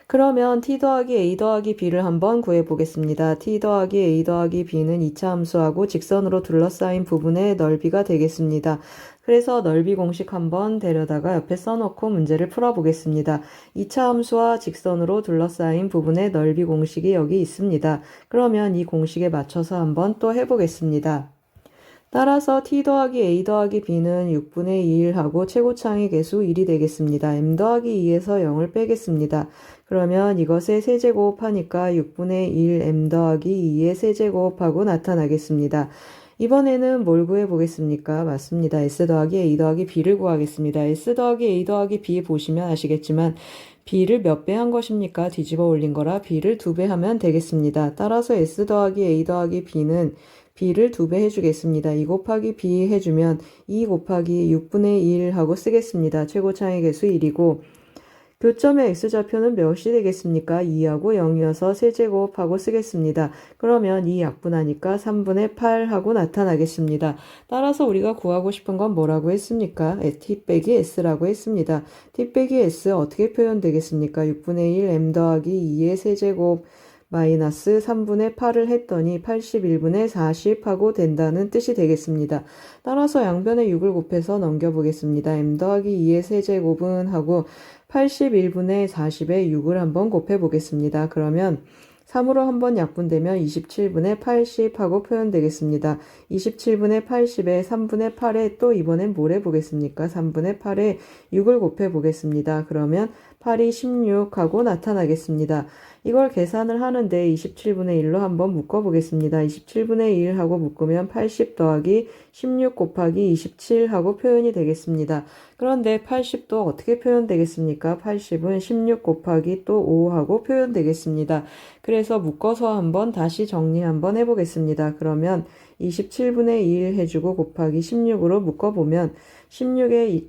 Speaker 1: 그러면 t 더하기 a 더하기 b를 한번 구해보겠습니다. t 더하기 a 더하기 b는 2차 함수하고 직선으로 둘러싸인 부분의 넓이가 되겠습니다. 그래서 넓이 공식 한번 데려다가 옆에 써놓고 문제를 풀어보겠습니다. 2차 함수와 직선으로 둘러싸인 부분의 넓이 공식이 여기 있습니다. 그러면 이 공식에 맞춰서 한번 또 해보겠습니다. 따라서 t 더하기 a 더하기 b는 6분의 1하고 최고차항의 개수 1이 되겠습니다. m 더하기 2에서 0을 빼겠습니다. 그러면 이것의 세제곱하니까 6분의 1 m 더하기 2의 세제곱하고 나타나겠습니다. 이번에는 뭘 구해보겠습니까? 맞습니다. s 더하기 a 더하기 b를 구하겠습니다. s 더하기 a 더하기 b 보시면 아시겠지만 b를 몇 배 한 것입니까? 뒤집어 올린 거라 b를 2배 하면 되겠습니다. 따라서 s 더하기 a 더하기 b는 b를 2배 해주겠습니다. 2 곱하기 b 해주면 2 곱하기 6분의 1 하고 쓰겠습니다. 최고차항의 개수 1이고 교점의 x좌표는 몇이 되겠습니까? 2하고 0이어서 세제곱하고 쓰겠습니다. 그러면 이 약분하니까 3분의 8 하고 나타나겠습니다. 따라서 우리가 구하고 싶은 건 뭐라고 했습니까? t 빼기 s라고 했습니다. t 빼기 s 어떻게 표현되겠습니까? 6분의 1 m 더하기 2의 세제곱 마이너스 3분의 8을 했더니 81분의 40 하고 된다는 뜻이 되겠습니다. 따라서 양변에 6을 곱해서 넘겨보겠습니다. m 더하기 2의 세제곱은 하고 81분의 40에 6을 한번 곱해보겠습니다. 그러면 3으로 한번 약분되면 27분의 80 하고 표현되겠습니다. 27분의 80에 3분의 8에 또 이번엔 뭘 해보겠습니까? 3분의 8에 6을 곱해보겠습니다. 그러면 8이 16 하고 나타나겠습니다. 이걸 계산을 하는데 27분의 1로 한번 묶어보겠습니다. 27분의 1 하고 묶으면 80 더하기 16 곱하기 27 하고 표현이 되겠습니다. 그런데 80도 어떻게 표현되겠습니까? 80은 16 곱하기 또 5 하고 표현되겠습니다. 그래서 묶어서 한번 다시 정리 한번 해보겠습니다. 그러면 27분의 1 해주고 곱하기 16으로 묶어보면 16에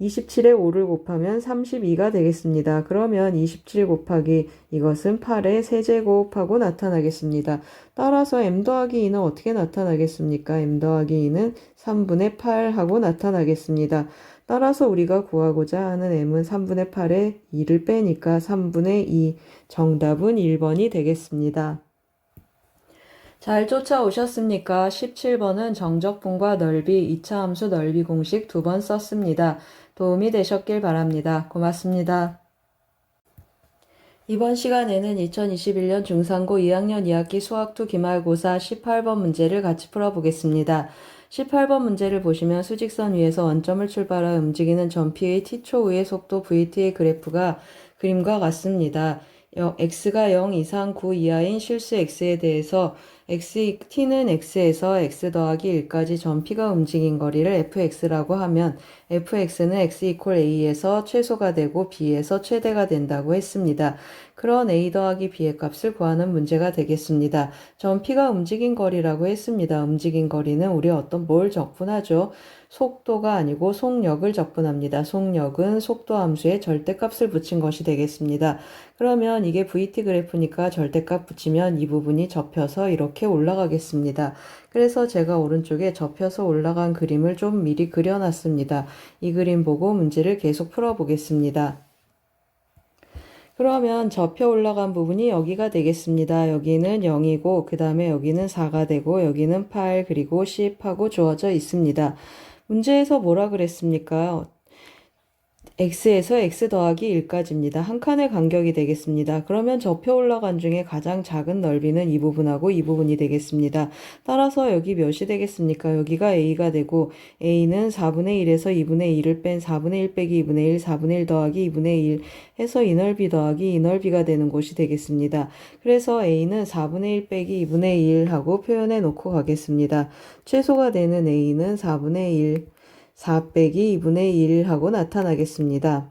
Speaker 1: 27에 5를 곱하면 32가 되겠습니다. 그러면 27 곱하기 이것은 8의 세제곱하고 나타나겠습니다. 따라서 m 더하기 2는 어떻게 나타나겠습니까? m 더하기 2는 3분의 8하고 나타나겠습니다. 따라서 우리가 구하고자 하는 m은 3분의 8에 2를 빼니까 3분의 2, 정답은 1번이 되겠습니다. 잘 쫓아오셨습니까? 17번은 정적분과 넓이, 2차 함수 넓이 공식 2번 썼습니다. 도움이 되셨길 바랍니다. 고맙습니다. 이번 시간에는 2021년 중상고 2학년 2학기 수학2 기말고사 18번 문제를 같이 풀어보겠습니다. 18번 문제를 보시면 수직선 위에서 원점을 출발하여 움직이는 전피의 t초 위의 속도 vt의 그래프가 그림과 같습니다. x가 0 이상 9 이하인 실수 x에 대해서 t는 x에서 x 더하기 1까지 전 p가 움직인 거리를 fx라고 하면 fx는 x 이퀄 a에서 최소가 되고 b에서 최대가 된다고 했습니다. 그런 a 더하기 b의 값을 구하는 문제가 되겠습니다. 전 p가 움직인 거리라고 했습니다. 움직인 거리는 우리 뭘 적분하죠? 속도가 아니고 속력을 적분합니다. 속력은 속도 함수에 절대값을 붙인 것이 되겠습니다. 그러면 이게 VT 그래프니까 절대값 붙이면 이 부분이 접혀서 이렇게 올라가겠습니다. 그래서 제가 오른쪽에 접혀서 올라간 그림을 좀 미리 그려놨습니다. 이 그림 보고 문제를 계속 풀어보겠습니다. 그러면 접혀 올라간 부분이 여기가 되겠습니다. 여기는 0이고 그 다음에 여기는 4가 되고 여기는 8 그리고 10하고 주어져 있습니다. 문제에서 뭐라 그랬습니까? x에서 x 더하기 1까지입니다. 한 칸의 간격이 되겠습니다. 그러면 접혀 올라간 중에 가장 작은 넓이는 이 부분하고 이 부분이 되겠습니다. 따라서 여기 몇이 되겠습니까? 여기가 a가 되고 a는 4분의 1에서 2분의 1을 뺀 4분의 1 빼기 2분의 1, 4분의 1 더하기 2분의 1 해서 이 넓이 더하기 이 넓이가 되는 곳이 되겠습니다. 그래서 a는 4분의 1 빼기 2분의 1 하고 표현해 놓고 가겠습니다. 최소가 되는 a는 4분의 1 4 빼기 2분의 1 하고 나타나겠습니다.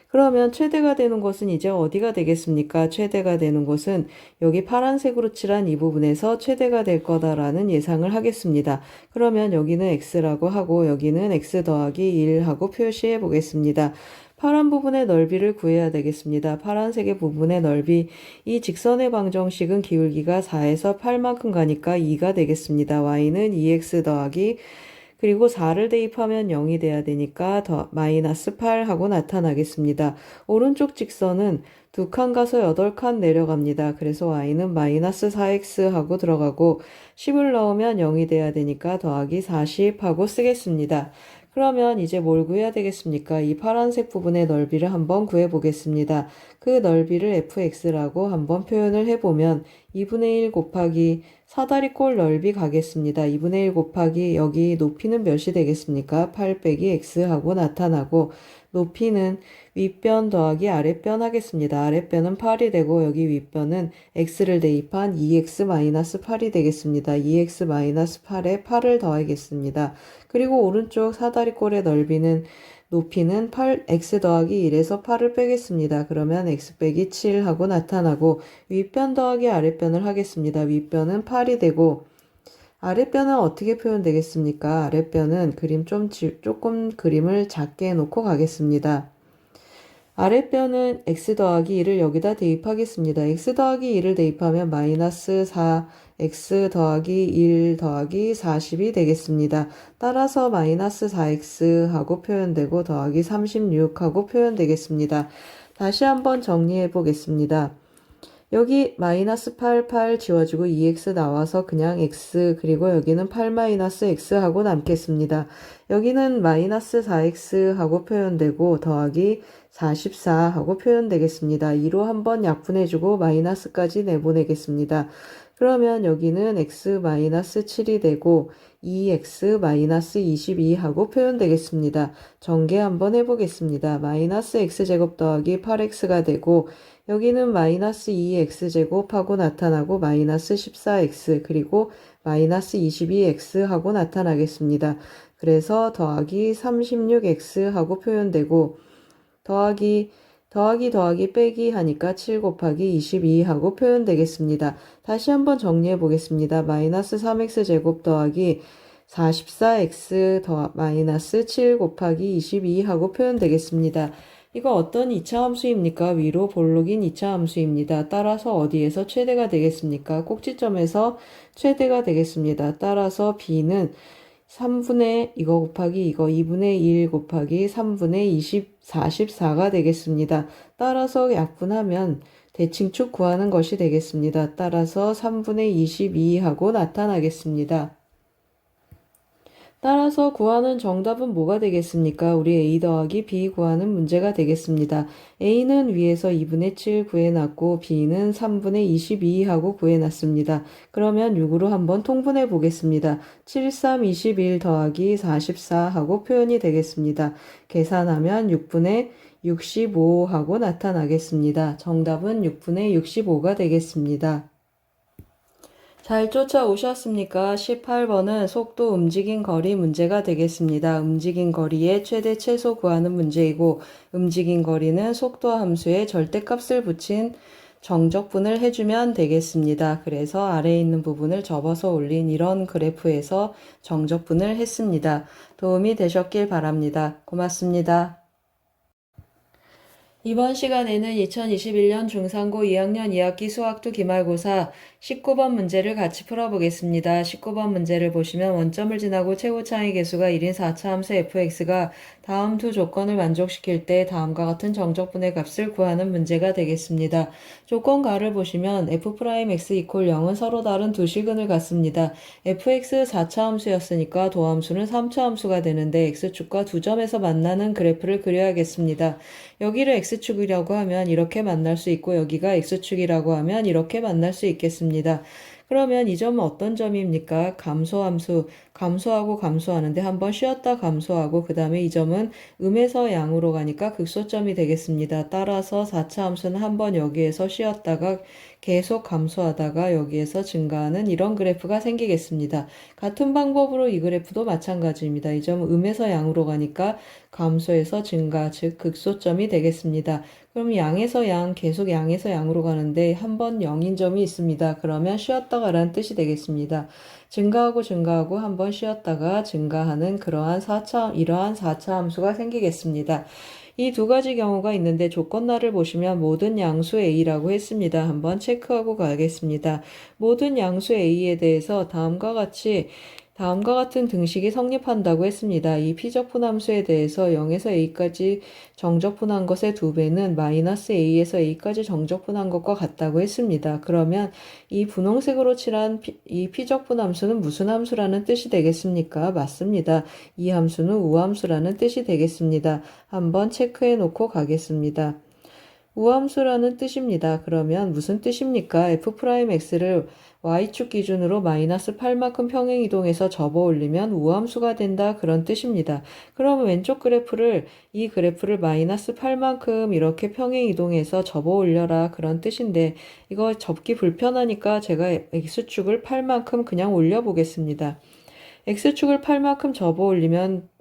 Speaker 1: 그러면 최대가 되는 것은 이제 어디가 되겠습니까? 최대가 되는 것은 여기 파란색으로 칠한 이 부분에서 최대가 될 거다라는 예상을 하겠습니다. 그러면 여기는 x라고 하고 여기는 x 더하기 1 하고 표시해 보겠습니다. 파란 부분의 넓이를 구해야 되겠습니다. 파란색의 부분의 넓이, 이 직선의 방정식은 기울기가 4에서 8만큼 가니까 2가 되겠습니다. y는 2x 더하기 그리고 4를 대입하면 0이 돼야 되니까 더 마이너스 8 하고 나타나겠습니다. 오른쪽 직선은 2칸 가서 8칸 내려갑니다. 그래서 y는 마이너스 4x 하고 들어가고 10을 넣으면 0이 돼야 되니까 더하기 40 하고 쓰겠습니다. 그러면 이제 뭘 구해야 되겠습니까? 이 파란색 부분의 넓이를 한번 구해보겠습니다. 그 넓이를 fx라고 한번 표현을 해보면 2분의 1 곱하기 사다리꼴 넓이 가겠습니다. 2분의 1 곱하기 여기 높이는 몇이 되겠습니까? 8 빼기 x 하고 나타나고 높이는 윗변 더하기 아랫변 하겠습니다. 아랫변은 8이 되고 여기 윗변은 x를 대입한 2x-8이 되겠습니다. 2x-8에 8을 더하겠습니다. 그리고 오른쪽 사다리꼴의 높이는 8x 더하기 1에서 8을 빼겠습니다. 그러면 x 빼기 7 하고 나타나고 윗변 더하기 아랫변을 하겠습니다. 윗변은 8이 되고 아랫변은 어떻게 표현되겠습니까? 아랫변은 조금 그림을 작게 해놓고 가겠습니다. 아랫변은 x 더하기 2를 여기다 대입하겠습니다. x 더하기 2를 대입하면 마이너스 4 x 더하기 1 더하기 40이 되겠습니다. 따라서 마이너스 4x 하고 표현되고 더하기 36 하고 표현되겠습니다. 다시 한번 정리해 보겠습니다. 여기 마이너스 8, 8 지워지고 2x 나와서 그냥 x 그리고 여기는 8 마이너스 x 하고 남겠습니다. 여기는 마이너스 4x 하고 표현되고 더하기 44 하고 표현되겠습니다. 2로 한번 약분해주고 마이너스까지 내보내겠습니다. 그러면 여기는 x 마이너스 7이 되고 2x 마이너스 22 하고 표현되겠습니다. 전개 한번 해보겠습니다. 마이너스 x제곱 더하기 8x가 되고 여기는 마이너스 2x제곱 하고 나타나고 마이너스 14x 그리고 마이너스 22x 하고 나타나겠습니다. 그래서 더하기 36x 하고 표현되고 더하기 빼기 하니까 7 곱하기 22 하고 표현되겠습니다. 다시 한번 정리해 보겠습니다. 마이너스 3x제곱 더하기 44x 더 마이너스 7 곱하기 22 하고 표현되겠습니다. 이거 어떤 2차 함수입니까? 위로 볼록인 2차 함수입니다. 따라서 어디에서 최대가 되겠습니까? 꼭지점에서 최대가 되겠습니다. 따라서 b는 3분의 이거 곱하기 이거 2분의 1 곱하기 3분의 44가 되겠습니다. 따라서 약분하면 대칭축 구하는 것이 되겠습니다. 따라서 3분의 22하고 나타나겠습니다. 따라서 구하는 정답은 뭐가 되겠습니까? 우리 A 더하기 B 구하는 문제가 되겠습니다. A는 위에서 2분의 7 구해놨고 B는 3분의 22 하고 구해놨습니다. 그러면 6으로 한번 통분해 보겠습니다. 7, 3, 21 더하기 44 하고 표현이 되겠습니다. 계산하면 6분의 65 하고 나타나겠습니다. 정답은 6분의 65가 되겠습니다. 잘 쫓아오셨습니까? 18번은 속도 움직인 거리 문제가 되겠습니다. 움직인 거리의 최대 최소 구하는 문제이고 움직인 거리는 속도 함수에 절대값을 붙인 정적분을 해주면 되겠습니다. 그래서 아래에 있는 부분을 접어서 올린 이런 그래프에서 정적분을 했습니다. 도움이 되셨길 바랍니다. 고맙습니다. 이번 시간에는 2021년 중3고 2학년 2학기 수학2 기말고사 19번 문제를 같이 풀어보겠습니다. 19번 문제를 보시면 원점을 지나고 최고차의 개수가 1인 4차 함수 fx가 다음 두 조건을 만족시킬 때 다음과 같은 정적분의 값을 구하는 문제가 되겠습니다. 조건가를 보시면 f'x = 0은 서로 다른 두 시근을 갖습니다. fx 4차 함수였으니까 도함수는 3차 함수가 되는데 x축과 두 점에서 만나는 그래프를 그려야겠습니다. 여기를 x축이라고 하면 이렇게 만날 수 있고 여기가 x축이라고 하면 이렇게 만날 수 있겠습니다. 그러면 이 점은 어떤 점입니까? 감소함수, 감소하고 감소하는데 한번 쉬었다 감소하고 그 다음에 이 점은 음에서 양으로 가니까 극소점이 되겠습니다. 따라서 4차 함수는 한번 여기에서 쉬었다가 계속 감소하다가 여기에서 증가하는 이런 그래프가 생기겠습니다. 같은 방법으로 이 그래프도 마찬가지입니다. 이 점은 음에서 양으로 가니까 감소해서 증가, 즉 극소점이 되겠습니다. 그럼 양에서 양, 계속 양에서 양으로 가는데 한 번 0인 점이 있습니다. 그러면 쉬었다가 라는 뜻이 되겠습니다. 증가하고 증가하고 한 번 쉬었다가 증가하는 이러한 4차 함수가 생기겠습니다. 이 두 가지 경우가 있는데 조건란을 보시면 모든 양수 A라고 했습니다. 한번 체크하고 가겠습니다. 모든 양수 A에 대해서 다음과 같은 등식이 성립한다고 했습니다. 이 피적분함수에 대해서 0에서 a까지 정적분한 것의 2배는 마이너스 a에서 a까지 정적분한 것과 같다고 했습니다. 그러면 이 분홍색으로 칠한 이 피적분함수는 무슨 함수라는 뜻이 되겠습니까? 맞습니다. 이 함수는 우함수라는 뜻이 되겠습니다. 한번 체크해 놓고 가겠습니다. 우함수라는 뜻입니다. 그러면 무슨 뜻입니까? f'x를 y축 기준으로 마이너스 8만큼 평행이동해서 접어 올리면 우함수가 된다. 그런 뜻입니다. 그러면 왼쪽 이 그래프를 마이너스 8만큼 이렇게 평행이동해서 접어 올려라. 그런 뜻인데 이거 접기 불편하니까 제가 x축을 8만큼 그냥 올려보겠습니다. x축을 8만큼 접어 올리면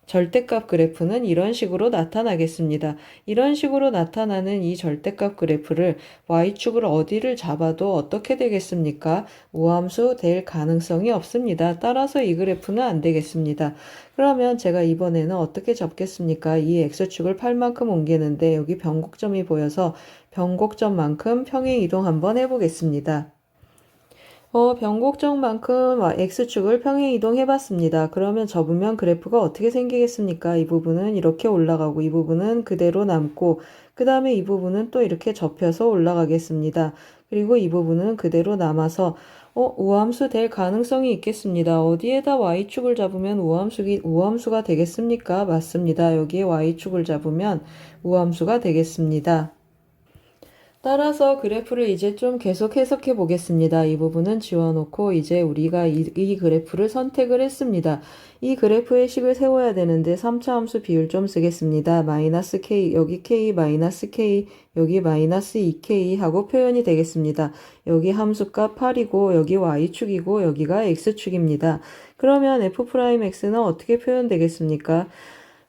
Speaker 1: 절대값 그래프는 이런 식으로 나타나겠습니다. 이런 식으로 나타나는 이 절대값 그래프를 y축을 어디를 잡아도 어떻게 되겠습니까? 우함수 될 가능성이 없습니다. 따라서 이 그래프는 안 되겠습니다. 그러면 제가 이번에는 어떻게 잡겠습니까? 이 x축을 8만큼 옮기는데 여기 변곡점이 보여서 변곡점만큼 평행이동 한번 해보겠습니다. 변곡점만큼 x축을 평행이동 해봤습니다. 그러면 접으면 그래프가 어떻게 생기겠습니까? 이 부분은 이렇게 올라가고 이 부분은 그대로 남고 그 다음에 이 부분은 또 이렇게 접혀서 올라가겠습니다. 그리고 이 부분은 그대로 남아서 우함수 될 가능성이 있겠습니다. 어디에다 y축을 잡으면 우함수가 되겠습니까? 맞습니다. 여기에 y축을 잡으면 우함수가 되겠습니다. 따라서 그래프를 이제 좀 계속 해석해 보겠습니다. 이 부분은 지워놓고 이제 우리가 이 그래프를 선택을 했습니다. 이 그래프의 식을 세워야 되는데 3차 함수 비율 좀 쓰겠습니다. 마이너스 k, 여기 k, 마이너스 k, 여기 마이너스 2k 하고 표현이 되겠습니다. 여기 함수값 8이고 여기 y축이고 여기가 x축입니다. 그러면 f'x는 어떻게 표현되겠습니까?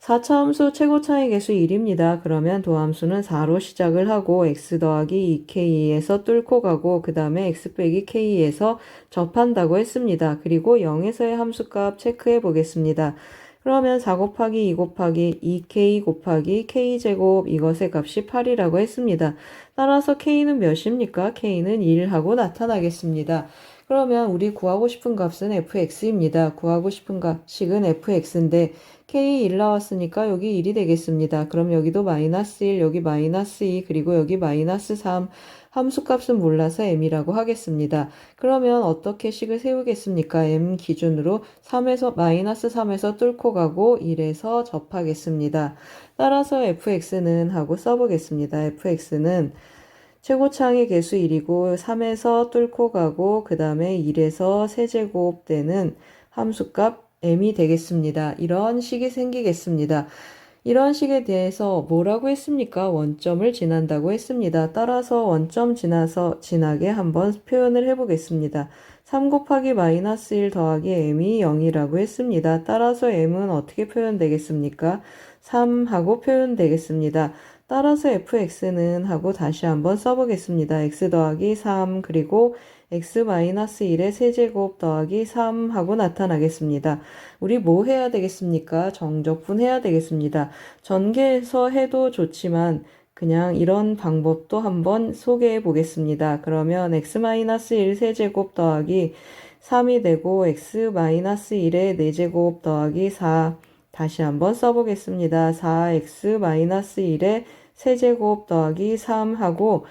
Speaker 1: 4차 함수 최고차의 개수 1입니다. 그러면 도함수는 4로 시작을 하고 x 더하기 2k에서 뚫고 가고 그 다음에 x 빼기 k에서 접한다고 했습니다. 그리고 0에서의 함수값 체크해 보겠습니다. 그러면 4 곱하기 2 곱하기 2k 곱하기 k제곱 이것의 값이 8이라고 했습니다. 따라서 k는 몇입니까? k는 1하고 나타나겠습니다. 그러면 우리 구하고 싶은 값은 fx입니다. 구하고 싶은 값식은 fx인데 k 1 나왔으니까 여기 1이 되겠습니다. 그럼 여기도 마이너스 1, 여기 마이너스 2, 그리고 여기 마이너스 3. 함수값은 몰라서 m이라고 하겠습니다. 그러면 어떻게 식을 세우겠습니까? m 기준으로 3에서 마이너스 3에서 뚫고 가고 1에서 접하겠습니다. 따라서 fx는 하고 써보겠습니다. fx는 최고차항의 개수 1이고 3에서 뚫고 가고 그 다음에 1에서 세제곱 되는 함수값 m이 되겠습니다. 이런 식이 생기겠습니다. 이런 식에 대해서 뭐라고 했습니까? 원점을 지난다고 했습니다. 따라서 원점 지나게 한번 표현을 해보겠습니다. 3 곱하기 마이너스 1 더하기 m이 0이라고 했습니다. 따라서 m은 어떻게 표현되겠습니까? 3하고 표현되겠습니다. 따라서 fx는 하고 다시 한번 써보겠습니다. x 더하기 3 그리고 x-1의 세제곱 더하기 3 하고 나타나겠습니다. 우리 뭐 해야 되겠습니까? 정적분 해야 되겠습니다. 전개해서 해도 좋지만 그냥 이런 방법도 한번 소개해 보겠습니다. 그러면 x-1 세제곱 더하기 3이 되고 x-1의 4제곱 더하기 4 다시 한번 써보겠습니다. 4x-1의 세제곱 더하기 3 하고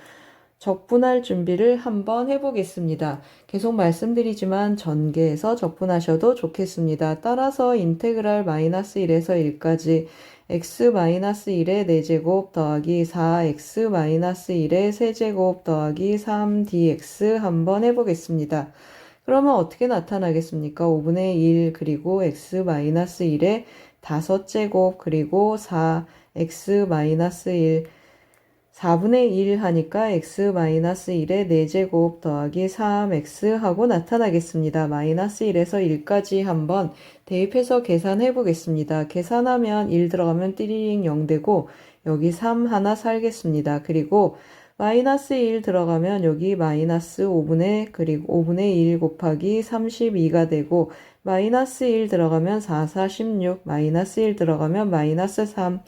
Speaker 1: 적분할 준비를 한번 해보겠습니다. 계속 말씀드리지만 전개해서 적분하셔도 좋겠습니다. 따라서 인테그랄 마이너스 1에서 1까지 x-1의 4제곱 더하기 4x-1의 세제곱 더하기 3dx 한번 해보겠습니다. 그러면 어떻게 나타나겠습니까? 5분의 1 그리고 x-1의 5제곱 그리고 4x-1 4분의 1 하니까 x-1의 4제곱 더하기 3x 하고 나타나겠습니다. 마이너스 1에서 1까지 한번 대입해서 계산해 보겠습니다. 계산하면 1 들어가면 띠리링 0 되고 여기 3 하나 살겠습니다. 그리고 마이너스 1 들어가면 여기 마이너스 5분의 1 곱하기 32가 되고 마이너스 1 들어가면 4, 4, 16 마이너스 1 들어가면 마이너스 3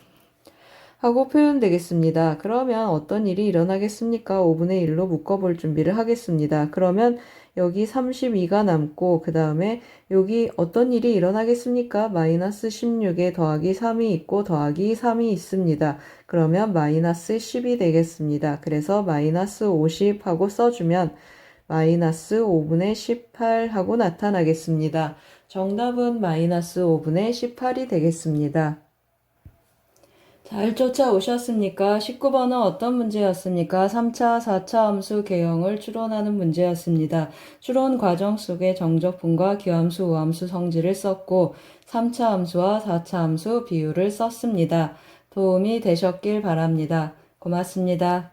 Speaker 1: 하고 표현되겠습니다. 그러면 어떤 일이 일어나겠습니까? 5분의 1로 묶어볼 준비를 하겠습니다. 그러면 여기 32가 남고 그 다음에 여기 어떤 일이 일어나겠습니까? 마이너스 16에 더하기 3이 있고 더하기 3이 있습니다. 그러면 마이너스 10이 되겠습니다. 그래서 마이너스 50 하고 써주면 마이너스 5분의 18 하고 나타나겠습니다. 정답은 마이너스 5분의 18이 되겠습니다. 잘 쫓아오셨습니까? 19번은 어떤 문제였습니까? 3차, 4차 함수 개형을 추론하는 문제였습니다. 추론 과정 속에 정적분과 기함수, 우함수 성질을 썼고 3차 함수와 4차 함수 비율을 썼습니다. 도움이 되셨길 바랍니다. 고맙습니다.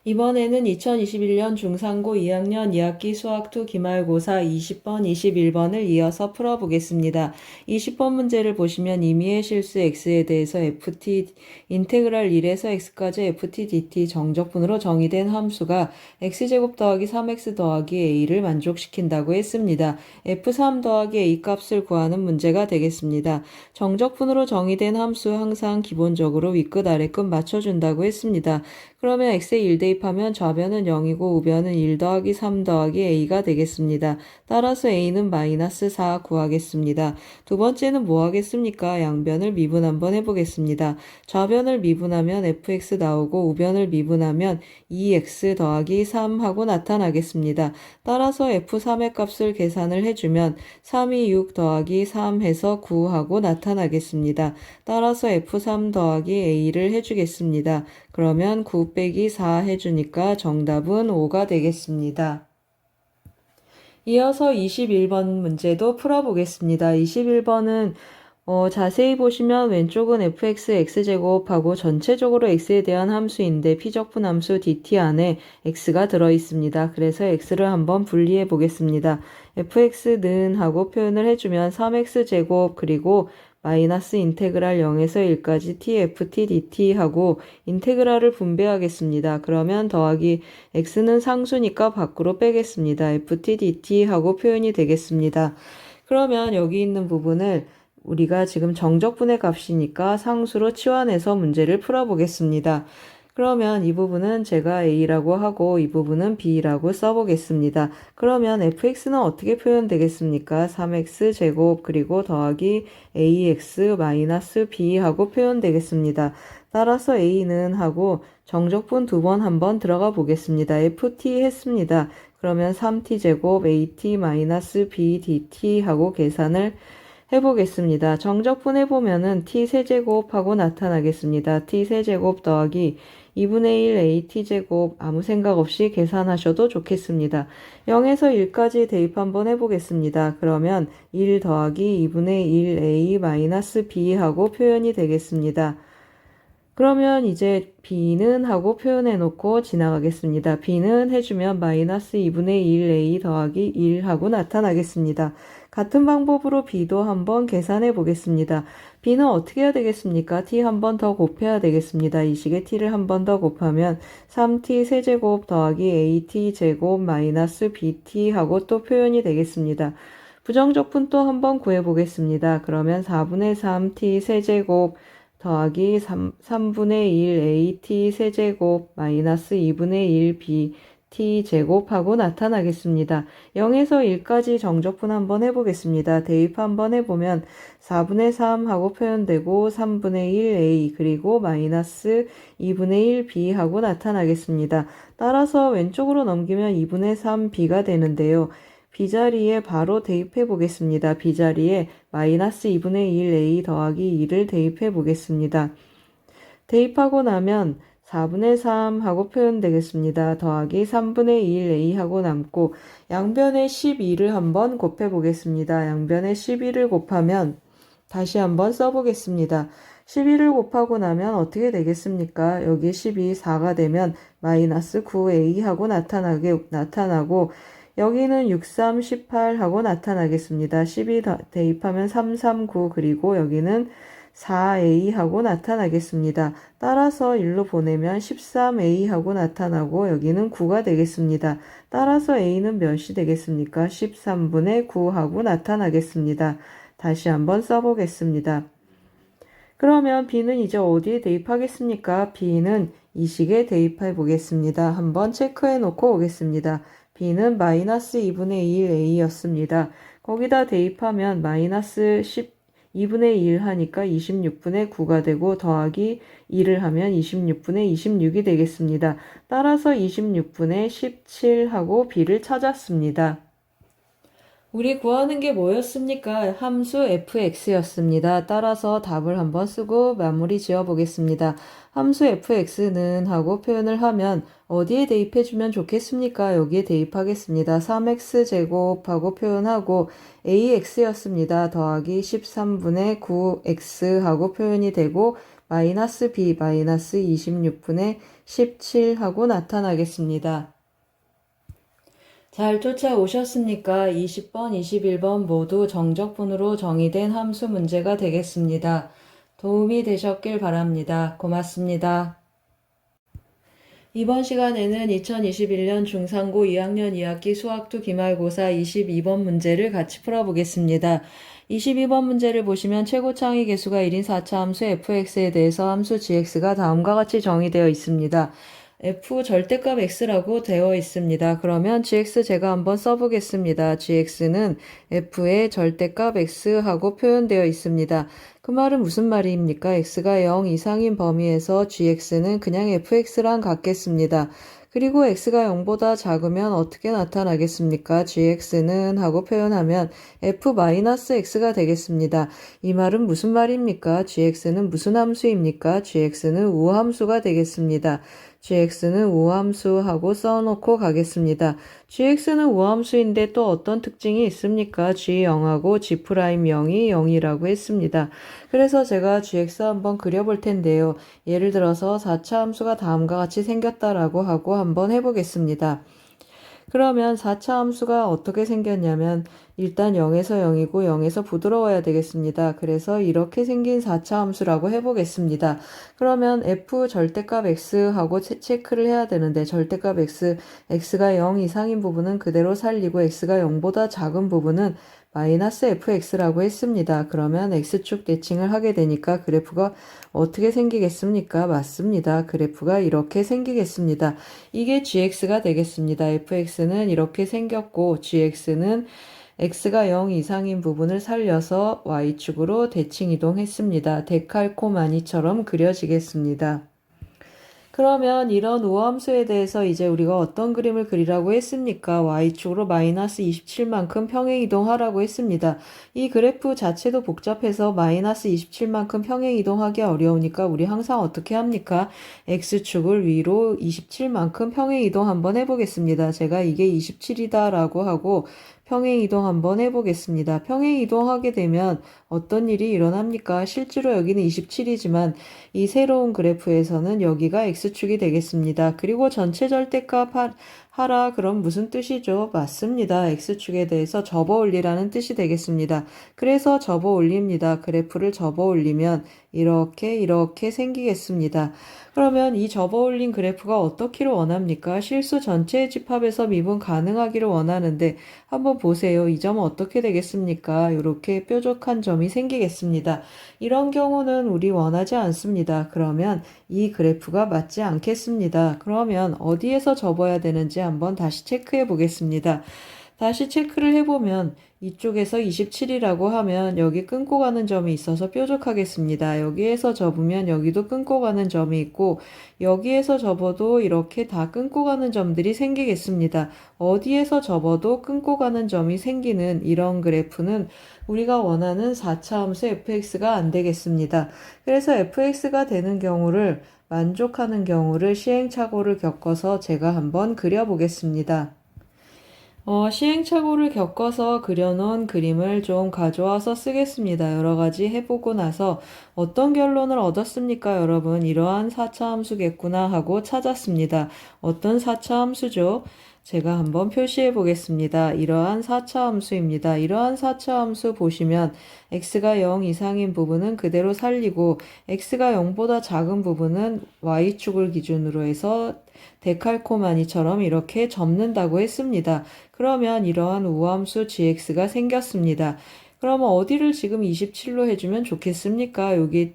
Speaker 1: 이번에는 2021년 중상고 2학년 2학기 수학2 기말고사 20번, 21번을 이어서 풀어보겠습니다. 20번 문제를 보시면 임의의 실수 x에 대해서 ft 인테그랄 1에서 x까지 ft dt 정적분으로 정의된 함수가 x제곱 더하기 3x 더하기 a를 만족시킨다고 했습니다. f3 더하기 a 값을 구하는 문제가 되겠습니다. 정적분으로 정의된 함수 항상 기본적으로 윗끝 아래끝 맞춰준다고 했습니다. 그러면 x에 1 대입하면 좌변은 0이고 우변은 1 더하기 3 더하기 a가 되겠습니다. 따라서 a는 마이너스 4 구하겠습니다. 두 번째는 뭐 하겠습니까? 양변을 미분 한번 해보겠습니다. 좌변을 미분하면 fx 나오고 우변을 미분하면 2x 더하기 3 하고 나타나겠습니다. 따라서 f3의 값을 계산을 해주면 3이 6 더하기 3 해서 9 하고 나타나겠습니다. 따라서 f3 더하기 a를 해주겠습니다. 그러면 9 빼기 4 해주니까 정답은 5가 되겠습니다. 이어서 21번 문제도 풀어보겠습니다. 21번은 자세히 보시면 왼쪽은 fx x제곱하고 전체적으로 x에 대한 함수인데 피적분 함수 dt 안에 x가 들어있습니다. 그래서 x를 한번 분리해 보겠습니다. fx는 하고 표현을 해주면 3x제곱 그리고 마이너스 인테그랄 0에서 1까지 tft dt 하고 인테그랄을 분배하겠습니다. 그러면 더하기 x는 상수니까 밖으로 빼겠습니다. ft dt 하고 표현이 되겠습니다. 그러면 여기 있는 부분을 우리가 지금 정적분의 값이니까 상수로 치환해서 문제를 풀어보겠습니다. 그러면 이 부분은 제가 a라고 하고 이 부분은 b라고 써보겠습니다. 그러면 fx는 어떻게 표현되겠습니까? 3x 제곱 그리고 더하기 ax 마이너스 b 하고 표현되겠습니다. 따라서 a는 하고 정적분 두 번 한번 들어가 보겠습니다. ft 했습니다. 그러면 3t 제곱 at 마이너스 b dt 하고 계산을 해보겠습니다. 정적분 해보면은 t세제곱하고 나타나겠습니다. t세제곱 더하기 2분의 1 at제곱 아무 생각 없이 계산하셔도 좋겠습니다. 0에서 1까지 대입 한번 해보겠습니다. 그러면 1 더하기 2분의 1 a 마이너스 b 하고 표현이 되겠습니다. 그러면 이제 b는 하고 표현해 놓고 지나가겠습니다. b는 해주면 마이너스 2분의 1a 더하기 1 하고 나타나겠습니다. 같은 방법으로 b도 한번 계산해 보겠습니다. b는 어떻게 해야 되겠습니까? t 한 번 더 곱해야 되겠습니다. 이 식에 t를 한 번 더 곱하면 3t 세제곱 더하기 at 제곱 마이너스 bt 하고 또 표현이 되겠습니다. 부정적분 또 한번 구해 보겠습니다. 그러면 4분의 3t 세제곱 더하기 3분의 1 at 세제곱 마이너스 2분의 1 bt 제곱하고 나타나겠습니다. 0에서 1까지 정적분 한번 해보겠습니다. 대입 한번 해보면 4분의 3 하고 표현되고 3분의 1 a 그리고 마이너스 2분의 1 b 하고 나타나겠습니다. 따라서 왼쪽으로 넘기면 2분의 3 b가 되는데요. b자리에 바로 대입해 보겠습니다. b자리에 마이너스 2분의 1 a 더하기 2를 대입해 보겠습니다. 대입하고 나면 4분의 3 하고 표현되겠습니다. 더하기 3분의 1 a 하고 남고 양변에 12를 한번 곱해 보겠습니다. 양변에 12를 곱하면 다시 한번 써보겠습니다. 12를 곱하고 나면 어떻게 되겠습니까? 여기 12, 4가 되면 마이너스 9a 하고 나타나고 여기는 6, 3, 18 하고 나타나겠습니다. 12 대입하면 3, 3, 9 그리고 여기는 4a 하고 나타나겠습니다. 따라서 1로 보내면 13a 하고 나타나고 여기는 9가 되겠습니다. 따라서 a는 몇이 되겠습니까? 13분의 9 하고 나타나겠습니다. 다시 한번 써보겠습니다. 그러면 b는 이제 어디에 대입하겠습니까? b는 이 식에 대입해 보겠습니다. 한번 체크해 놓고 오겠습니다. b는 마이너스 2분의 1 a였습니다. 거기다 대입하면 마이너스 2분의 1 하니까 26분의 9가 되고 더하기 2를 하면 26분의 26이 되겠습니다. 따라서 26분의 17하고 b를 찾았습니다. 우리 구하는 게 뭐였습니까? 함수 fx였습니다. 따라서 답을 한번 쓰고 마무리 지어 보겠습니다. 함수 fx는 하고 표현을 하면 어디에 대입해주면 좋겠습니까? 여기에 대입하겠습니다. 3x 제곱하고 표현하고 ax였습니다. 더하기 13분의 9x 하고 표현이 되고 마이너스 b 마이너스 26분의 17 하고 나타나겠습니다. 잘 쫓아오셨습니까? 20번, 21번 모두 정적분으로 정의된 함수 문제가 되겠습니다. 도움이 되셨길 바랍니다. 고맙습니다. 이번 시간에는 2021년 중3고 2학년 2학기 수학2 기말고사 22번 문제를 같이 풀어보겠습니다. 22번 문제를 보시면 최고창의 개수가 1인 4차 함수 fx에 대해서 함수 gx가 다음과 같이 정의되어 있습니다. f 절대값 x라고 되어 있습니다. 그러면 gx 제가 한번 써보겠습니다. gx는 f의 절대값 x하고 표현되어 있습니다. 그 말은 무슨 말입니까? x가 0 이상인 범위에서 gx는 그냥 fx랑 같겠습니다. 그리고 x가 0보다 작으면 어떻게 나타나겠습니까? gx는 하고 표현하면 f-x가 되겠습니다. 이 말은 무슨 말입니까? gx는 무슨 함수입니까? gx는 우함수가 되겠습니다. gx는 우함수하고 써놓고 가겠습니다. gx는 우함수인데 또 어떤 특징이 있습니까? g0하고 g'0이 0이라고 했습니다. 그래서 제가 gx 한번 그려볼 텐데요. 예를 들어서 4차 함수가 다음과 같이 생겼다라고 하고 한번 해보겠습니다. 그러면 4차 함수가 어떻게 생겼냐면 일단 0에서 0이고 0에서 부드러워야 되겠습니다. 그래서 이렇게 생긴 4차 함수라고 해보겠습니다. 그러면 f 절대값 x하고 체크를 해야 되는데 절대값 x가 0 이상인 부분은 그대로 살리고 x가 0보다 작은 부분은 마이너스 fx라고 했습니다. 그러면 x축 대칭을 하게 되니까 그래프가 어떻게 생기겠습니까? 맞습니다. 그래프가 이렇게 생기겠습니다. 이게 gx가 되겠습니다. fx는 이렇게 생겼고 gx는 x가 0 이상인 부분을 살려서 y축으로 대칭 이동했습니다. 데칼코마니처럼 그려지겠습니다. 그러면 이런 우함수에 대해서 이제 우리가 어떤 그림을 그리라고 했습니까? y축으로 마이너스 27만큼 평행이동하라고 했습니다. 이 그래프 자체도 복잡해서 마이너스 27만큼 평행이동하기 어려우니까 우리 항상 어떻게 합니까? x축을 위로 27만큼 평행이동 한번 해보겠습니다. 제가 이게 27이다 라고 하고 평행이동 한번 해보겠습니다. 평행이동하게 되면 어떤 일이 일어납니까? 실제로 여기는 27이지만 이 새로운 그래프에서는 여기가 x축이 되겠습니다. 그리고 전체 절대값 하라 그럼 무슨 뜻이죠? 맞습니다. x축에 대해서 접어 올리라는 뜻이 되겠습니다. 그래서 접어 올립니다. 그래프를 접어 올리면 이렇게 생기겠습니다. 그러면 이 접어 올린 그래프가 어떻기를 원합니까? 실수 전체의 집합에서 미분 가능하기를 원하는데 한번 보세요. 이 점은 어떻게 되겠습니까? 이렇게 뾰족한 점이 생기겠습니다. 이런 경우는 우리 원하지 않습니다. 그러면 이 그래프가 맞지 않겠습니다. 그러면 어디에서 접어야 되는지 한번 다시 체크해 보겠습니다. 다시 체크를 해보면 이쪽에서 27이라고 하면 여기 끊고 가는 점이 있어서 뾰족하겠습니다. 여기에서 접으면 여기도 끊고 가는 점이 있고 여기에서 접어도 이렇게 다 끊고 가는 점들이 생기겠습니다. 어디에서 접어도 끊고 가는 점이 생기는 이런 그래프는 우리가 원하는 4차 함수 fx가 안 되겠습니다. 그래서 fx가 되는 경우를 만족하는 경우를 시행착오를 겪어서 제가 한번 그려보겠습니다. 시행착오를 겪어서 그려놓은 그림을 좀 가져와서 쓰겠습니다. 여러 가지 해보고 나서 어떤 결론을 얻었습니까, 여러분? 이러한 4차 함수겠구나 하고 찾았습니다. 어떤 4차 함수죠? 제가 한번 표시해 보겠습니다. 이러한 4차 함수입니다. 이러한 4차 함수 보시면 x가 0 이상인 부분은 그대로 살리고 x가 0보다 작은 부분은 y축을 기준으로 해서 데칼코마니처럼 이렇게 접는다고 했습니다. 그러면 이러한 우함수 gx가 생겼습니다. 그러면 어디를 지금 27로 해주면 좋겠습니까? 여기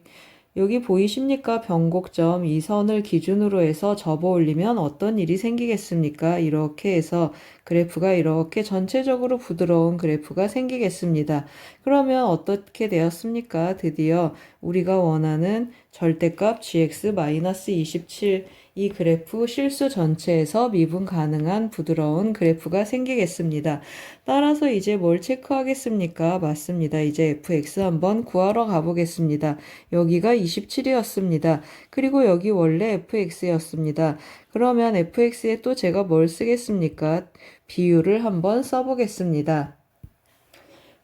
Speaker 1: 보이십니까? 변곡점 이 선을 기준으로 해서 접어 올리면 어떤 일이 생기겠습니까? 이렇게 해서 그래프가 이렇게 전체적으로 부드러운 그래프가 생기겠습니다. 그러면 어떻게 되었습니까? 드디어 우리가 원하는 절대값 gx-27 이 그래프 실수 전체에서 미분 가능한 부드러운 그래프가 생기겠습니다. 따라서 이제 뭘 체크하겠습니까? 맞습니다. 이제 fx 한번 구하러 가보겠습니다. 여기가 27이었습니다. 그리고 여기 원래 fx였습니다. 그러면 fx에 또 제가 뭘 쓰겠습니까? 비율을 한번 써보겠습니다.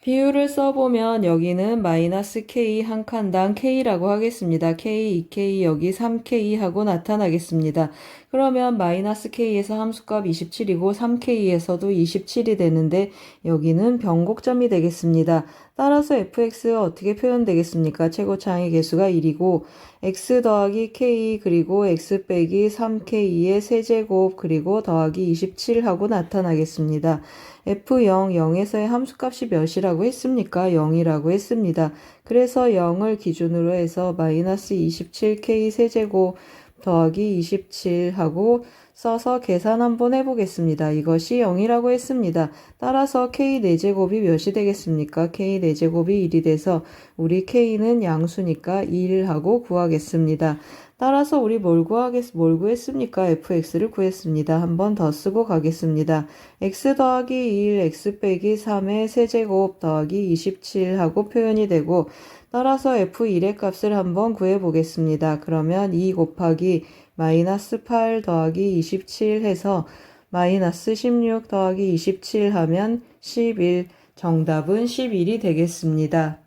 Speaker 1: 비율을 써보면 여기는 마이너스 k 한 칸당 k라고 하겠습니다. k, 2k, 여기 3k 하고 나타나겠습니다. 그러면 마이너스 k에서 함수값 27이고 3k에서도 27이 되는데 여기는 변곡점이 되겠습니다. 따라서 fx가 어떻게 표현되겠습니까? 최고차항의 개수가 1이고 x 더하기 k 그리고 x 빼기 3k의 세제곱 그리고 더하기 27 하고 나타나겠습니다. f0, 0에서의 함수값이 몇이라고 했습니까? 0이라고 했습니다. 그래서 0을 기준으로 해서 마이너스 27k 세제곱 더하기 27 하고 써서 계산 한번 해보겠습니다. 이것이 0이라고 했습니다. 따라서 k 4제곱이 몇이 되겠습니까? k 4제곱이 1이 돼서 우리 k는 양수니까 1 하고 구하겠습니다. 따라서 우리 뭘 구했습니까? fx를 구했습니다. 한 번 더 쓰고 가겠습니다. x 더하기 1, x 빼기 3의 세제곱 더하기 27 하고 표현이 되고 따라서 f1의 값을 한번 구해보겠습니다. 그러면 2 곱하기 마이너스 8 더하기 27 해서 마이너스 16 더하기 27 하면 11, 정답은 11이 되겠습니다.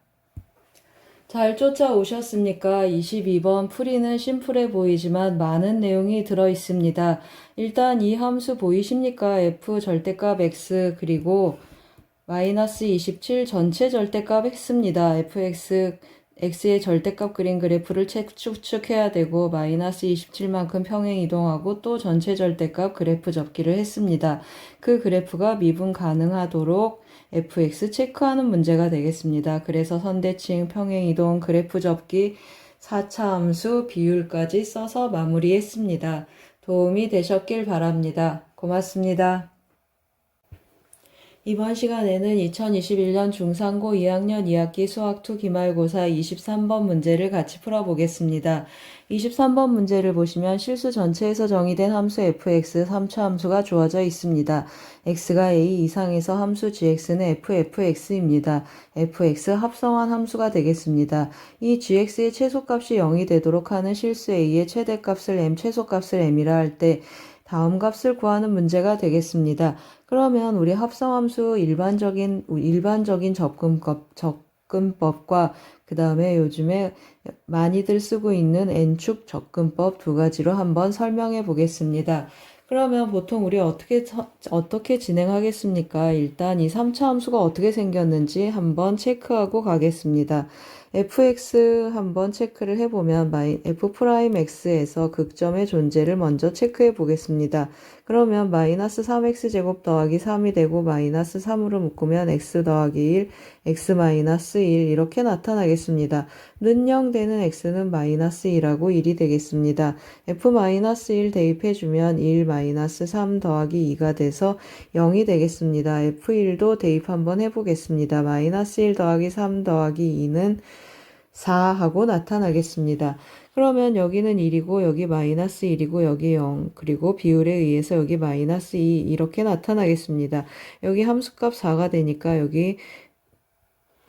Speaker 1: 잘 쫓아오셨습니까? 22번 풀이는 심플해 보이지만 많은 내용이 들어 있습니다. 일단 이 함수 보이십니까? f 절대값 x 그리고 마이너스 27 전체 절대값 x입니다. fx, x의 절대값 그린 그래프를 추측해야 되고 마이너스 27만큼 평행 이동하고 또 전체 절대값 그래프 접기를 했습니다. 그 그래프가 미분 가능하도록 fx 체크하는 문제가 되겠습니다. 그래서 선대칭, 평행 이동, 그래프 접기, 4차 함수, 비율까지 써서 마무리했습니다. 도움이 되셨길 바랍니다. 고맙습니다. 이번 시간에는 2021년 중상고 2학년 2학기 수학2 기말고사 23번 문제를 같이 풀어보겠습니다. 23번 문제를 보시면 실수 전체에서 정의된 함수 fx 3차 함수가 주어져 있습니다. x가 a 이상에서 함수 gx는 fx입니다. fx 합성한 함수가 되겠습니다. 이 gx의 최소값이 0이 되도록 하는 실수 a의 최대값을 m, 최소값을 m이라 할 때 다음 값을 구하는 문제가 되겠습니다. 그러면 우리 합성함수 일반적인 접근법과 그 다음에 요즘에 많이들 쓰고 있는 n축 접근법 두 가지로 한번 설명해 보겠습니다. 그러면 보통 우리 어떻게 진행하겠습니까? 일단 이 3차 함수가 어떻게 생겼는지 한번 체크하고 가겠습니다. fx 한번 체크를 해보면 f'x에서 극점의 존재를 먼저 체크해 보겠습니다. 그러면 마이너스 3x제곱 더하기 3이 되고 마이너스 3으로 묶으면 x 더하기 1, x 마이너스 1 이렇게 나타나겠습니다. 는 0 되는 x는 마이너스 2라고 1이 되겠습니다. f 마이너스 1 대입해주면 1 마이너스 3 더하기 2가 돼서 0이 되겠습니다. f1도 대입 한번 해보겠습니다. 마이너스 1 더하기 3 더하기 2는 4 하고 나타나겠습니다. 그러면 여기는 1이고 여기 마이너스 1이고 여기 0 그리고 비율에 의해서 여기 마이너스 2 이렇게 나타나겠습니다. 여기 함수값 4가 되니까 여기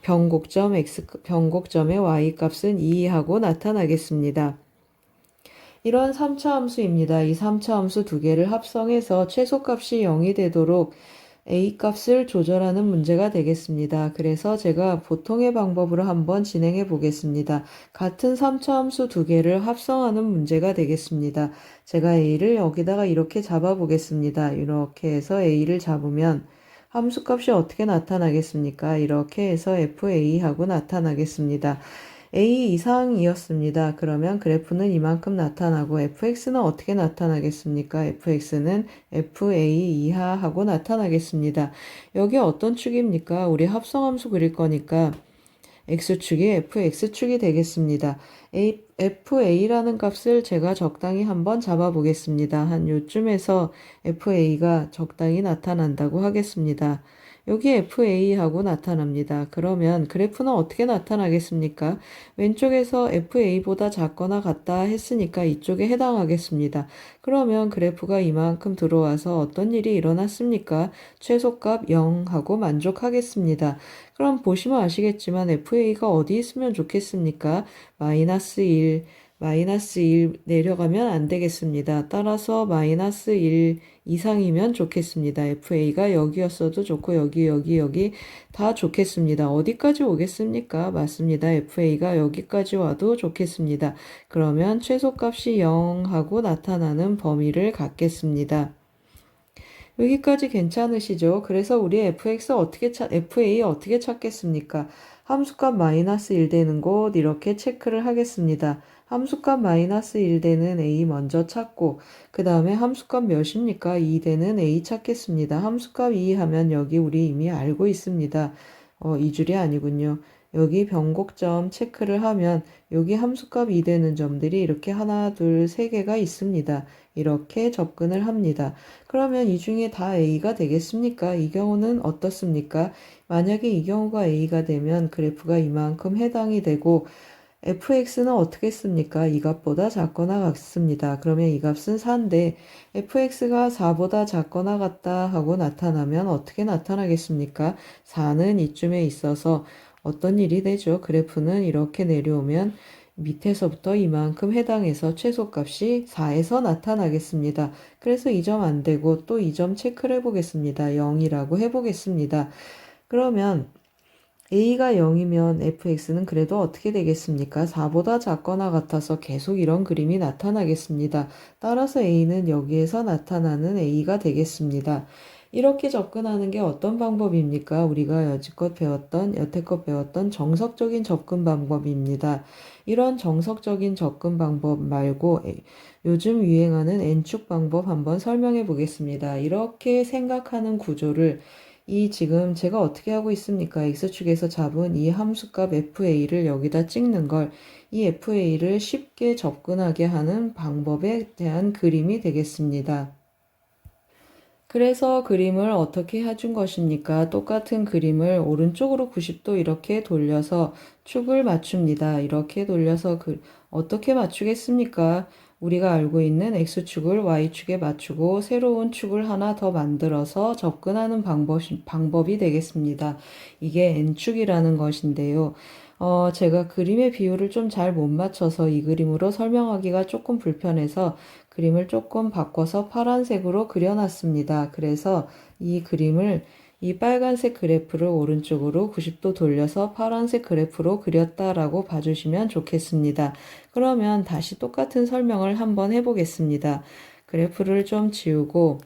Speaker 1: 변곡점의 y값은 2 하고 나타나겠습니다. 이런 3차 함수입니다. 이 3차 함수 두 개를 합성해서 최소값이 0이 되도록 A값을 조절하는 문제가 되겠습니다. 그래서 제가 보통의 방법으로 한번 진행해 보겠습니다. 같은 3차 함수 두 개를 합성하는 문제가 되겠습니다. 제가 A를 여기다가 이렇게 잡아 보겠습니다. 이렇게 해서 A를 잡으면 함수값이 어떻게 나타나겠습니까? 이렇게 해서 FA 하고 나타나겠습니다. A 이상이었습니다. 그러면 그래프는 이만큼 나타나고 fx는 어떻게 나타나겠습니까? fx는 fa 이하 하고 나타나겠습니다. 여기 어떤 축입니까? 우리 합성함수 그릴 거니까 x축이 fx축이 되겠습니다. fa라는 값을 제가 적당히 한번 잡아 보겠습니다. 한 요쯤에서 fa가 적당히 나타난다고 하겠습니다. 여기 FA하고 나타납니다. 그러면 그래프는 어떻게 나타나겠습니까? 왼쪽에서 FA보다 작거나 같다 했으니까 이쪽에 해당하겠습니다. 그러면 그래프가 이만큼 들어와서 어떤 일이 일어났습니까? 최소값 0하고 만족하겠습니다. 그럼 보시면 아시겠지만 FA가 어디 있으면 좋겠습니까? 마이너스 1 내려가면 안 되겠습니다. 따라서 마이너스 1 이상이면 좋겠습니다. FA가 여기였어도 좋고 여기 다 좋겠습니다. 어디까지 오겠습니까? 맞습니다. FA가 여기까지 와도 좋겠습니다. 그러면 최소값이 0하고 나타나는 범위를 갖겠습니다. 여기까지 괜찮으시죠? 그래서 우리 FA 어떻게 찾겠습니까? 함수값 마이너스 1 되는 곳 이렇게 체크를 하겠습니다. 함수값 마이너스 1 되는 A 먼저 찾고 그 다음에 함수값 몇입니까? 2 되는 A 찾겠습니다. 함수값 2 하면 여기 우리 이미 알고 있습니다. 이 줄이 아니군요. 여기 변곡점 체크를 하면 여기 함수값 2 되는 점들이 이렇게 하나, 둘, 세 개가 있습니다. 이렇게 접근을 합니다. 그러면 이 중에 다 A가 되겠습니까? 이 경우는 어떻습니까? 만약에 이 경우가 A가 되면 그래프가 이만큼 해당이 되고 fx는 어떻게 씁니까? 이 값보다 작거나 같습니다. 그러면 이 값은 4인데 fx가 4보다 작거나 같다 하고 나타나면 어떻게 나타나겠습니까? 4는 이쯤에 있어서 어떤 일이 되죠? 그래프는 이렇게 내려오면 밑에서부터 이만큼 해당해서 최소값이 4에서 나타나겠습니다. 그래서 이 점 안 되고 또 이 점 체크를 해보겠습니다. 0이라고 해보겠습니다. 그러면 a가 0이면 fx는 그래도 어떻게 되겠습니까? 4보다 작거나 같아서 계속 이런 그림이 나타나겠습니다. 따라서 a는 여기에서 나타나는 a가 되겠습니다. 이렇게 접근하는 게 어떤 방법입니까? 우리가 여태껏 배웠던 정석적인 접근 방법입니다. 이런 정석적인 접근 방법 말고 요즘 유행하는 n축 방법 한번 설명해 보겠습니다. 이렇게 생각하는 구조를 지금 제가 어떻게 하고 있습니까? x축에서 잡은 이 함수값 fa를 여기다 찍는 걸 이 fa를 쉽게 접근하게 하는 방법에 대한 그림이 되겠습니다. 그래서 그림을 어떻게 해준 것입니까? 똑같은 그림을 오른쪽으로 90도 이렇게 돌려서 축을 맞춥니다. 이렇게 돌려서 어떻게 맞추겠습니까? 우리가 알고 있는 x축을 y축에 맞추고 새로운 축을 하나 더 만들어서 접근하는 방법이 되겠습니다. 이게 n축이라는 것인데요. 제가 그림의 비율을 좀 잘 못 맞춰서 이 그림으로 설명하기가 조금 불편해서 그림을 조금 바꿔서 파란색으로 그려놨습니다. 그래서 이 그림을 이 빨간색 그래프를 오른쪽으로 90도 돌려서 파란색 그래프로 그렸다라고 봐주시면 좋겠습니다. 그러면 다시 똑같은 설명을 한번 해보겠습니다. 그래프를 좀 지우고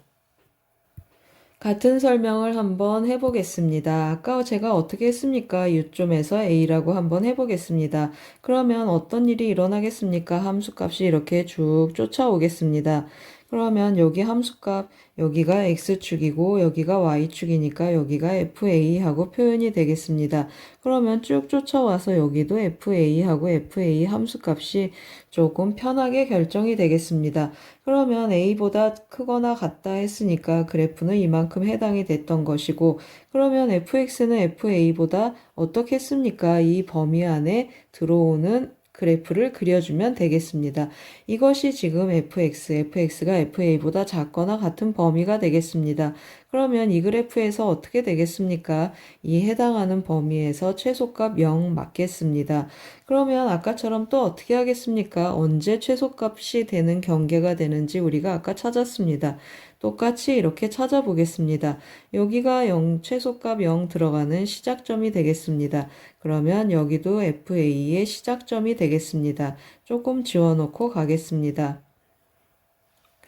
Speaker 1: 같은 설명을 한번 해보겠습니다. 아까 제가 어떻게 했습니까? 이점에서 a라고 한번 해보겠습니다. 그러면 어떤 일이 일어나겠습니까? 함수값이 이렇게 쭉 쫓아오겠습니다. 그러면 여기 함수값, 여기가 x축이고 여기가 y축이니까 여기가 fa하고 표현이 되겠습니다. 그러면 쭉 쫓아와서 여기도 fa하고 fa 함수값이 조금 편하게 결정이 되겠습니다. 그러면 a보다 크거나 같다 했으니까 그래프는 이만큼 해당이 됐던 것이고, 그러면 fx는 fa보다 어떻게 했습니까? 이 범위 안에 들어오는 그래프를 그려주면 되겠습니다. 이것이 지금 fx가 fa보다 작거나 같은 범위가 되겠습니다. 그러면 이 그래프에서 어떻게 되겠습니까? 이 해당하는 범위에서 최소값 0 맞겠습니다. 그러면 아까처럼 또 어떻게 하겠습니까? 언제 최소값이 되는 경계가 되는지 우리가 아까 찾았습니다. 똑같이 이렇게 찾아보겠습니다. 여기가 0, 최소값 0 들어가는 시작점이 되겠습니다. 그러면 여기도 FA의 시작점이 되겠습니다. 조금 지워놓고 가겠습니다.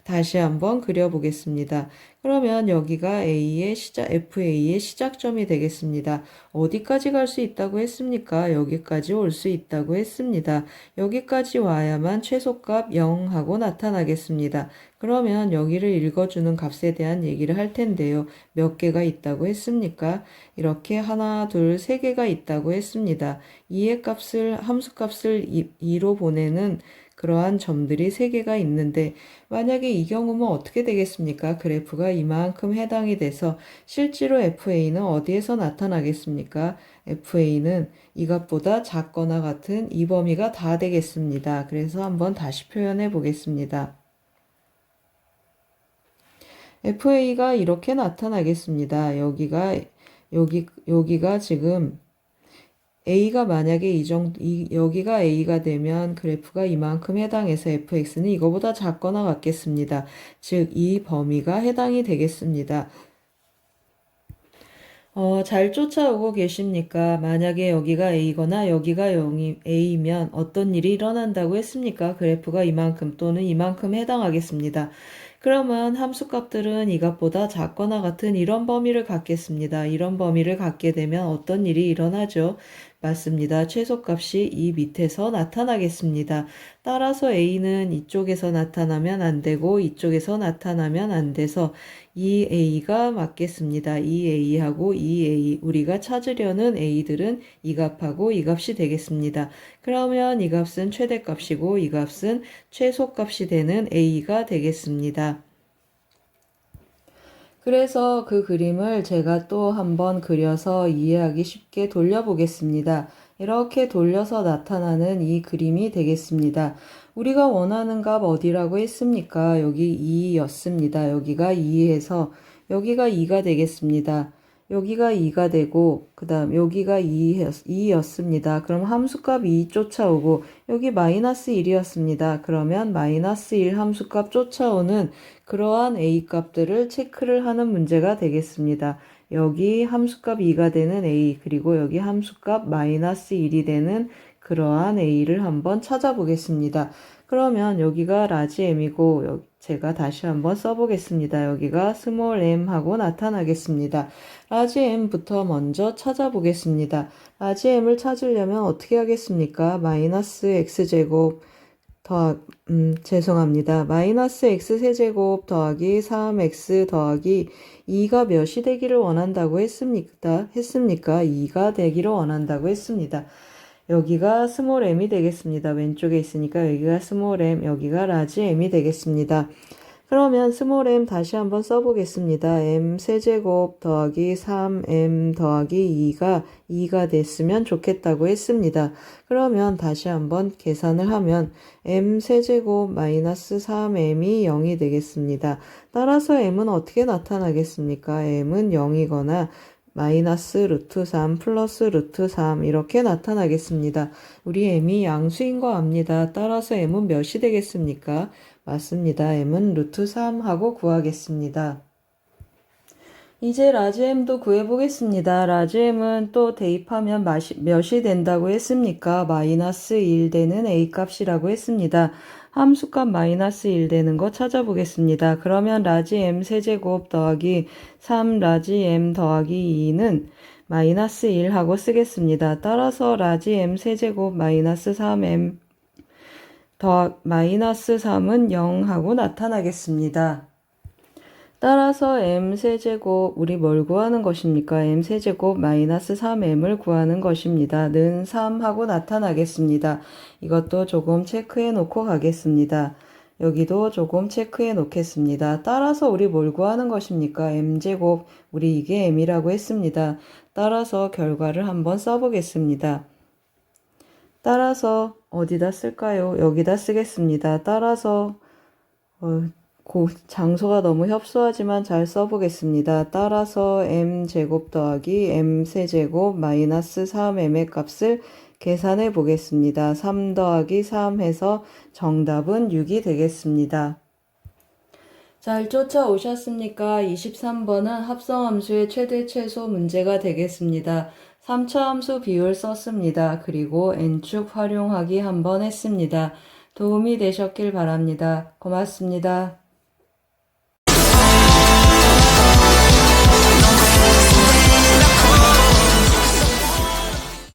Speaker 1: 다시 한번 그려보겠습니다. 그러면 여기가 FA의 시작점이 되겠습니다. 어디까지 갈 수 있다고 했습니까? 여기까지 올 수 있다고 했습니다. 여기까지 와야만 최소값 0하고 나타나겠습니다. 그러면 여기를 읽어주는 값에 대한 얘기를 할 텐데요. 몇 개가 있다고 했습니까? 이렇게 하나, 둘, 세 개가 있다고 했습니다. 함수값을 2로 보내는 그러한 점들이 3개가 있는데 만약에 이 경우면 어떻게 되겠습니까? 그래프가 이만큼 해당이 돼서 실제로 FA는 어디에서 나타나겠습니까? FA는 이 값보다 작거나 같은 이 범위가 다 되겠습니다. 그래서 한번 다시 표현해 보겠습니다. FA가 이렇게 나타나겠습니다. 여기가 지금 a가 만약에 여기가 a가 되면 그래프가 이만큼 해당해서 fx는 이거보다 작거나 같겠습니다. 즉, 이 범위가 해당이 되겠습니다. 잘 쫓아오고 계십니까? 만약에 여기가 a거나 여기가 a면 어떤 일이 일어난다고 했습니까? 그래프가 이만큼 또는 이만큼 해당하겠습니다. 그러면 함수값들은 이 값보다 작거나 같은 이런 범위를 갖겠습니다. 이런 범위를 갖게 되면 어떤 일이 일어나죠? 맞습니다. 최소값이 이 밑에서 나타나겠습니다. 따라서 a는 이쪽에서 나타나면 안 되고 이쪽에서 나타나면 안 돼서 이 a가 맞겠습니다. 이 a하고 이 a, 우리가 찾으려는 a들은 이 값하고 이 값이 되겠습니다. 그러면 이 값은 최대값이고 이 값은 최소값이 되는 a가 되겠습니다. 그래서 그 그림을 제가 또 한번 그려서 이해하기 쉽게 돌려보겠습니다. 이렇게 돌려서 나타나는 이 그림이 되겠습니다. 우리가 원하는 값 어디라고 했습니까? 여기 2였습니다. 여기가 2에서 여기가 2가 되겠습니다. 여기가 2가 되고 그 다음 여기가 2였습니다. 그럼 함수값 2 쫓아오고 여기 마이너스 1이었습니다. 그러면 마이너스 1 함수값 쫓아오는 그러한 a 값들을 체크를 하는 문제가 되겠습니다. 여기 함수값 2가 되는 a, 그리고 여기 함수값 마이너스 1이 되는 그러한 a를 한번 찾아보겠습니다. 그러면 여기가 라지 m이고 제가 다시 한번 써보겠습니다. 여기가 스몰 m 하고 나타나겠습니다. 라지 m부터 먼저 찾아보겠습니다. 라지 m을 찾으려면 어떻게 하겠습니까? 마이너스 x제곱 죄송합니다. 마이너스 x 세제곱 더하기 3x 더하기 2가 몇이 되기를 원한다고 했습니까? 2가 되기를 원한다고 했습니다. 여기가 스몰 m이 되겠습니다. 왼쪽에 있으니까 여기가 스몰 m, 여기가 라지 m이 되겠습니다. 그러면 스몰 m 다시 한번 써보겠습니다. m 세제곱 더하기 3m 더하기 2가 됐으면 좋겠다고 했습니다. 그러면 다시 한번 계산을 하면 m 세제곱 마이너스 3m이 0이 되겠습니다. 따라서 m은 어떻게 나타나겠습니까? m은 0이거나 마이너스 루트 3 플러스 루트 3 이렇게 나타나겠습니다. 우리 m이 양수인 거 압니다. 따라서 m은 몇이 되겠습니까? 맞습니다. m은 루트 3 하고 구하겠습니다. 이제 라지 m도 구해보겠습니다. 라지 m은 또 대입하면 몇이 된다고 했습니까? 마이너스 1 되는 a 값이라고 했습니다. 함수값 마이너스 1 되는 거 찾아보겠습니다. 그러면 라지 m 세제곱 더하기 3 라지 m 더하기 2는 마이너스 1 하고 쓰겠습니다. 따라서 라지 m 세제곱 마이너스 3m 더 마이너스 3은 0 하고 나타나겠습니다. 따라서 m 세제곱 우리 뭘 구하는 것입니까? m 세제곱 마이너스 3m을 구하는 것입니다. 는 3 하고 나타나겠습니다. 이것도 조금 체크해 놓고 가겠습니다. 여기도 조금 체크해 놓겠습니다. 따라서 우리 뭘 구하는 것입니까? m제곱 우리 이게 m이라고 했습니다. 따라서 결과를 한번 써보겠습니다. 따라서 어디다 쓸까요? 여기다 쓰겠습니다. 따라서 장소가 너무 협소하지만 잘 써보겠습니다. 따라서 m제곱 더하기 m세제곱 마이너스 3m의 값을 계산해 보겠습니다. 3 더하기 3 해서 정답은 6이 되겠습니다. 잘 쫓아오셨습니까? 23번은 합성함수의 최대 최소 문제가 되겠습니다. 3차 함수 비율 썼습니다. 그리고 n축 활용하기 한번 했습니다. 도움이 되셨길 바랍니다. 고맙습니다.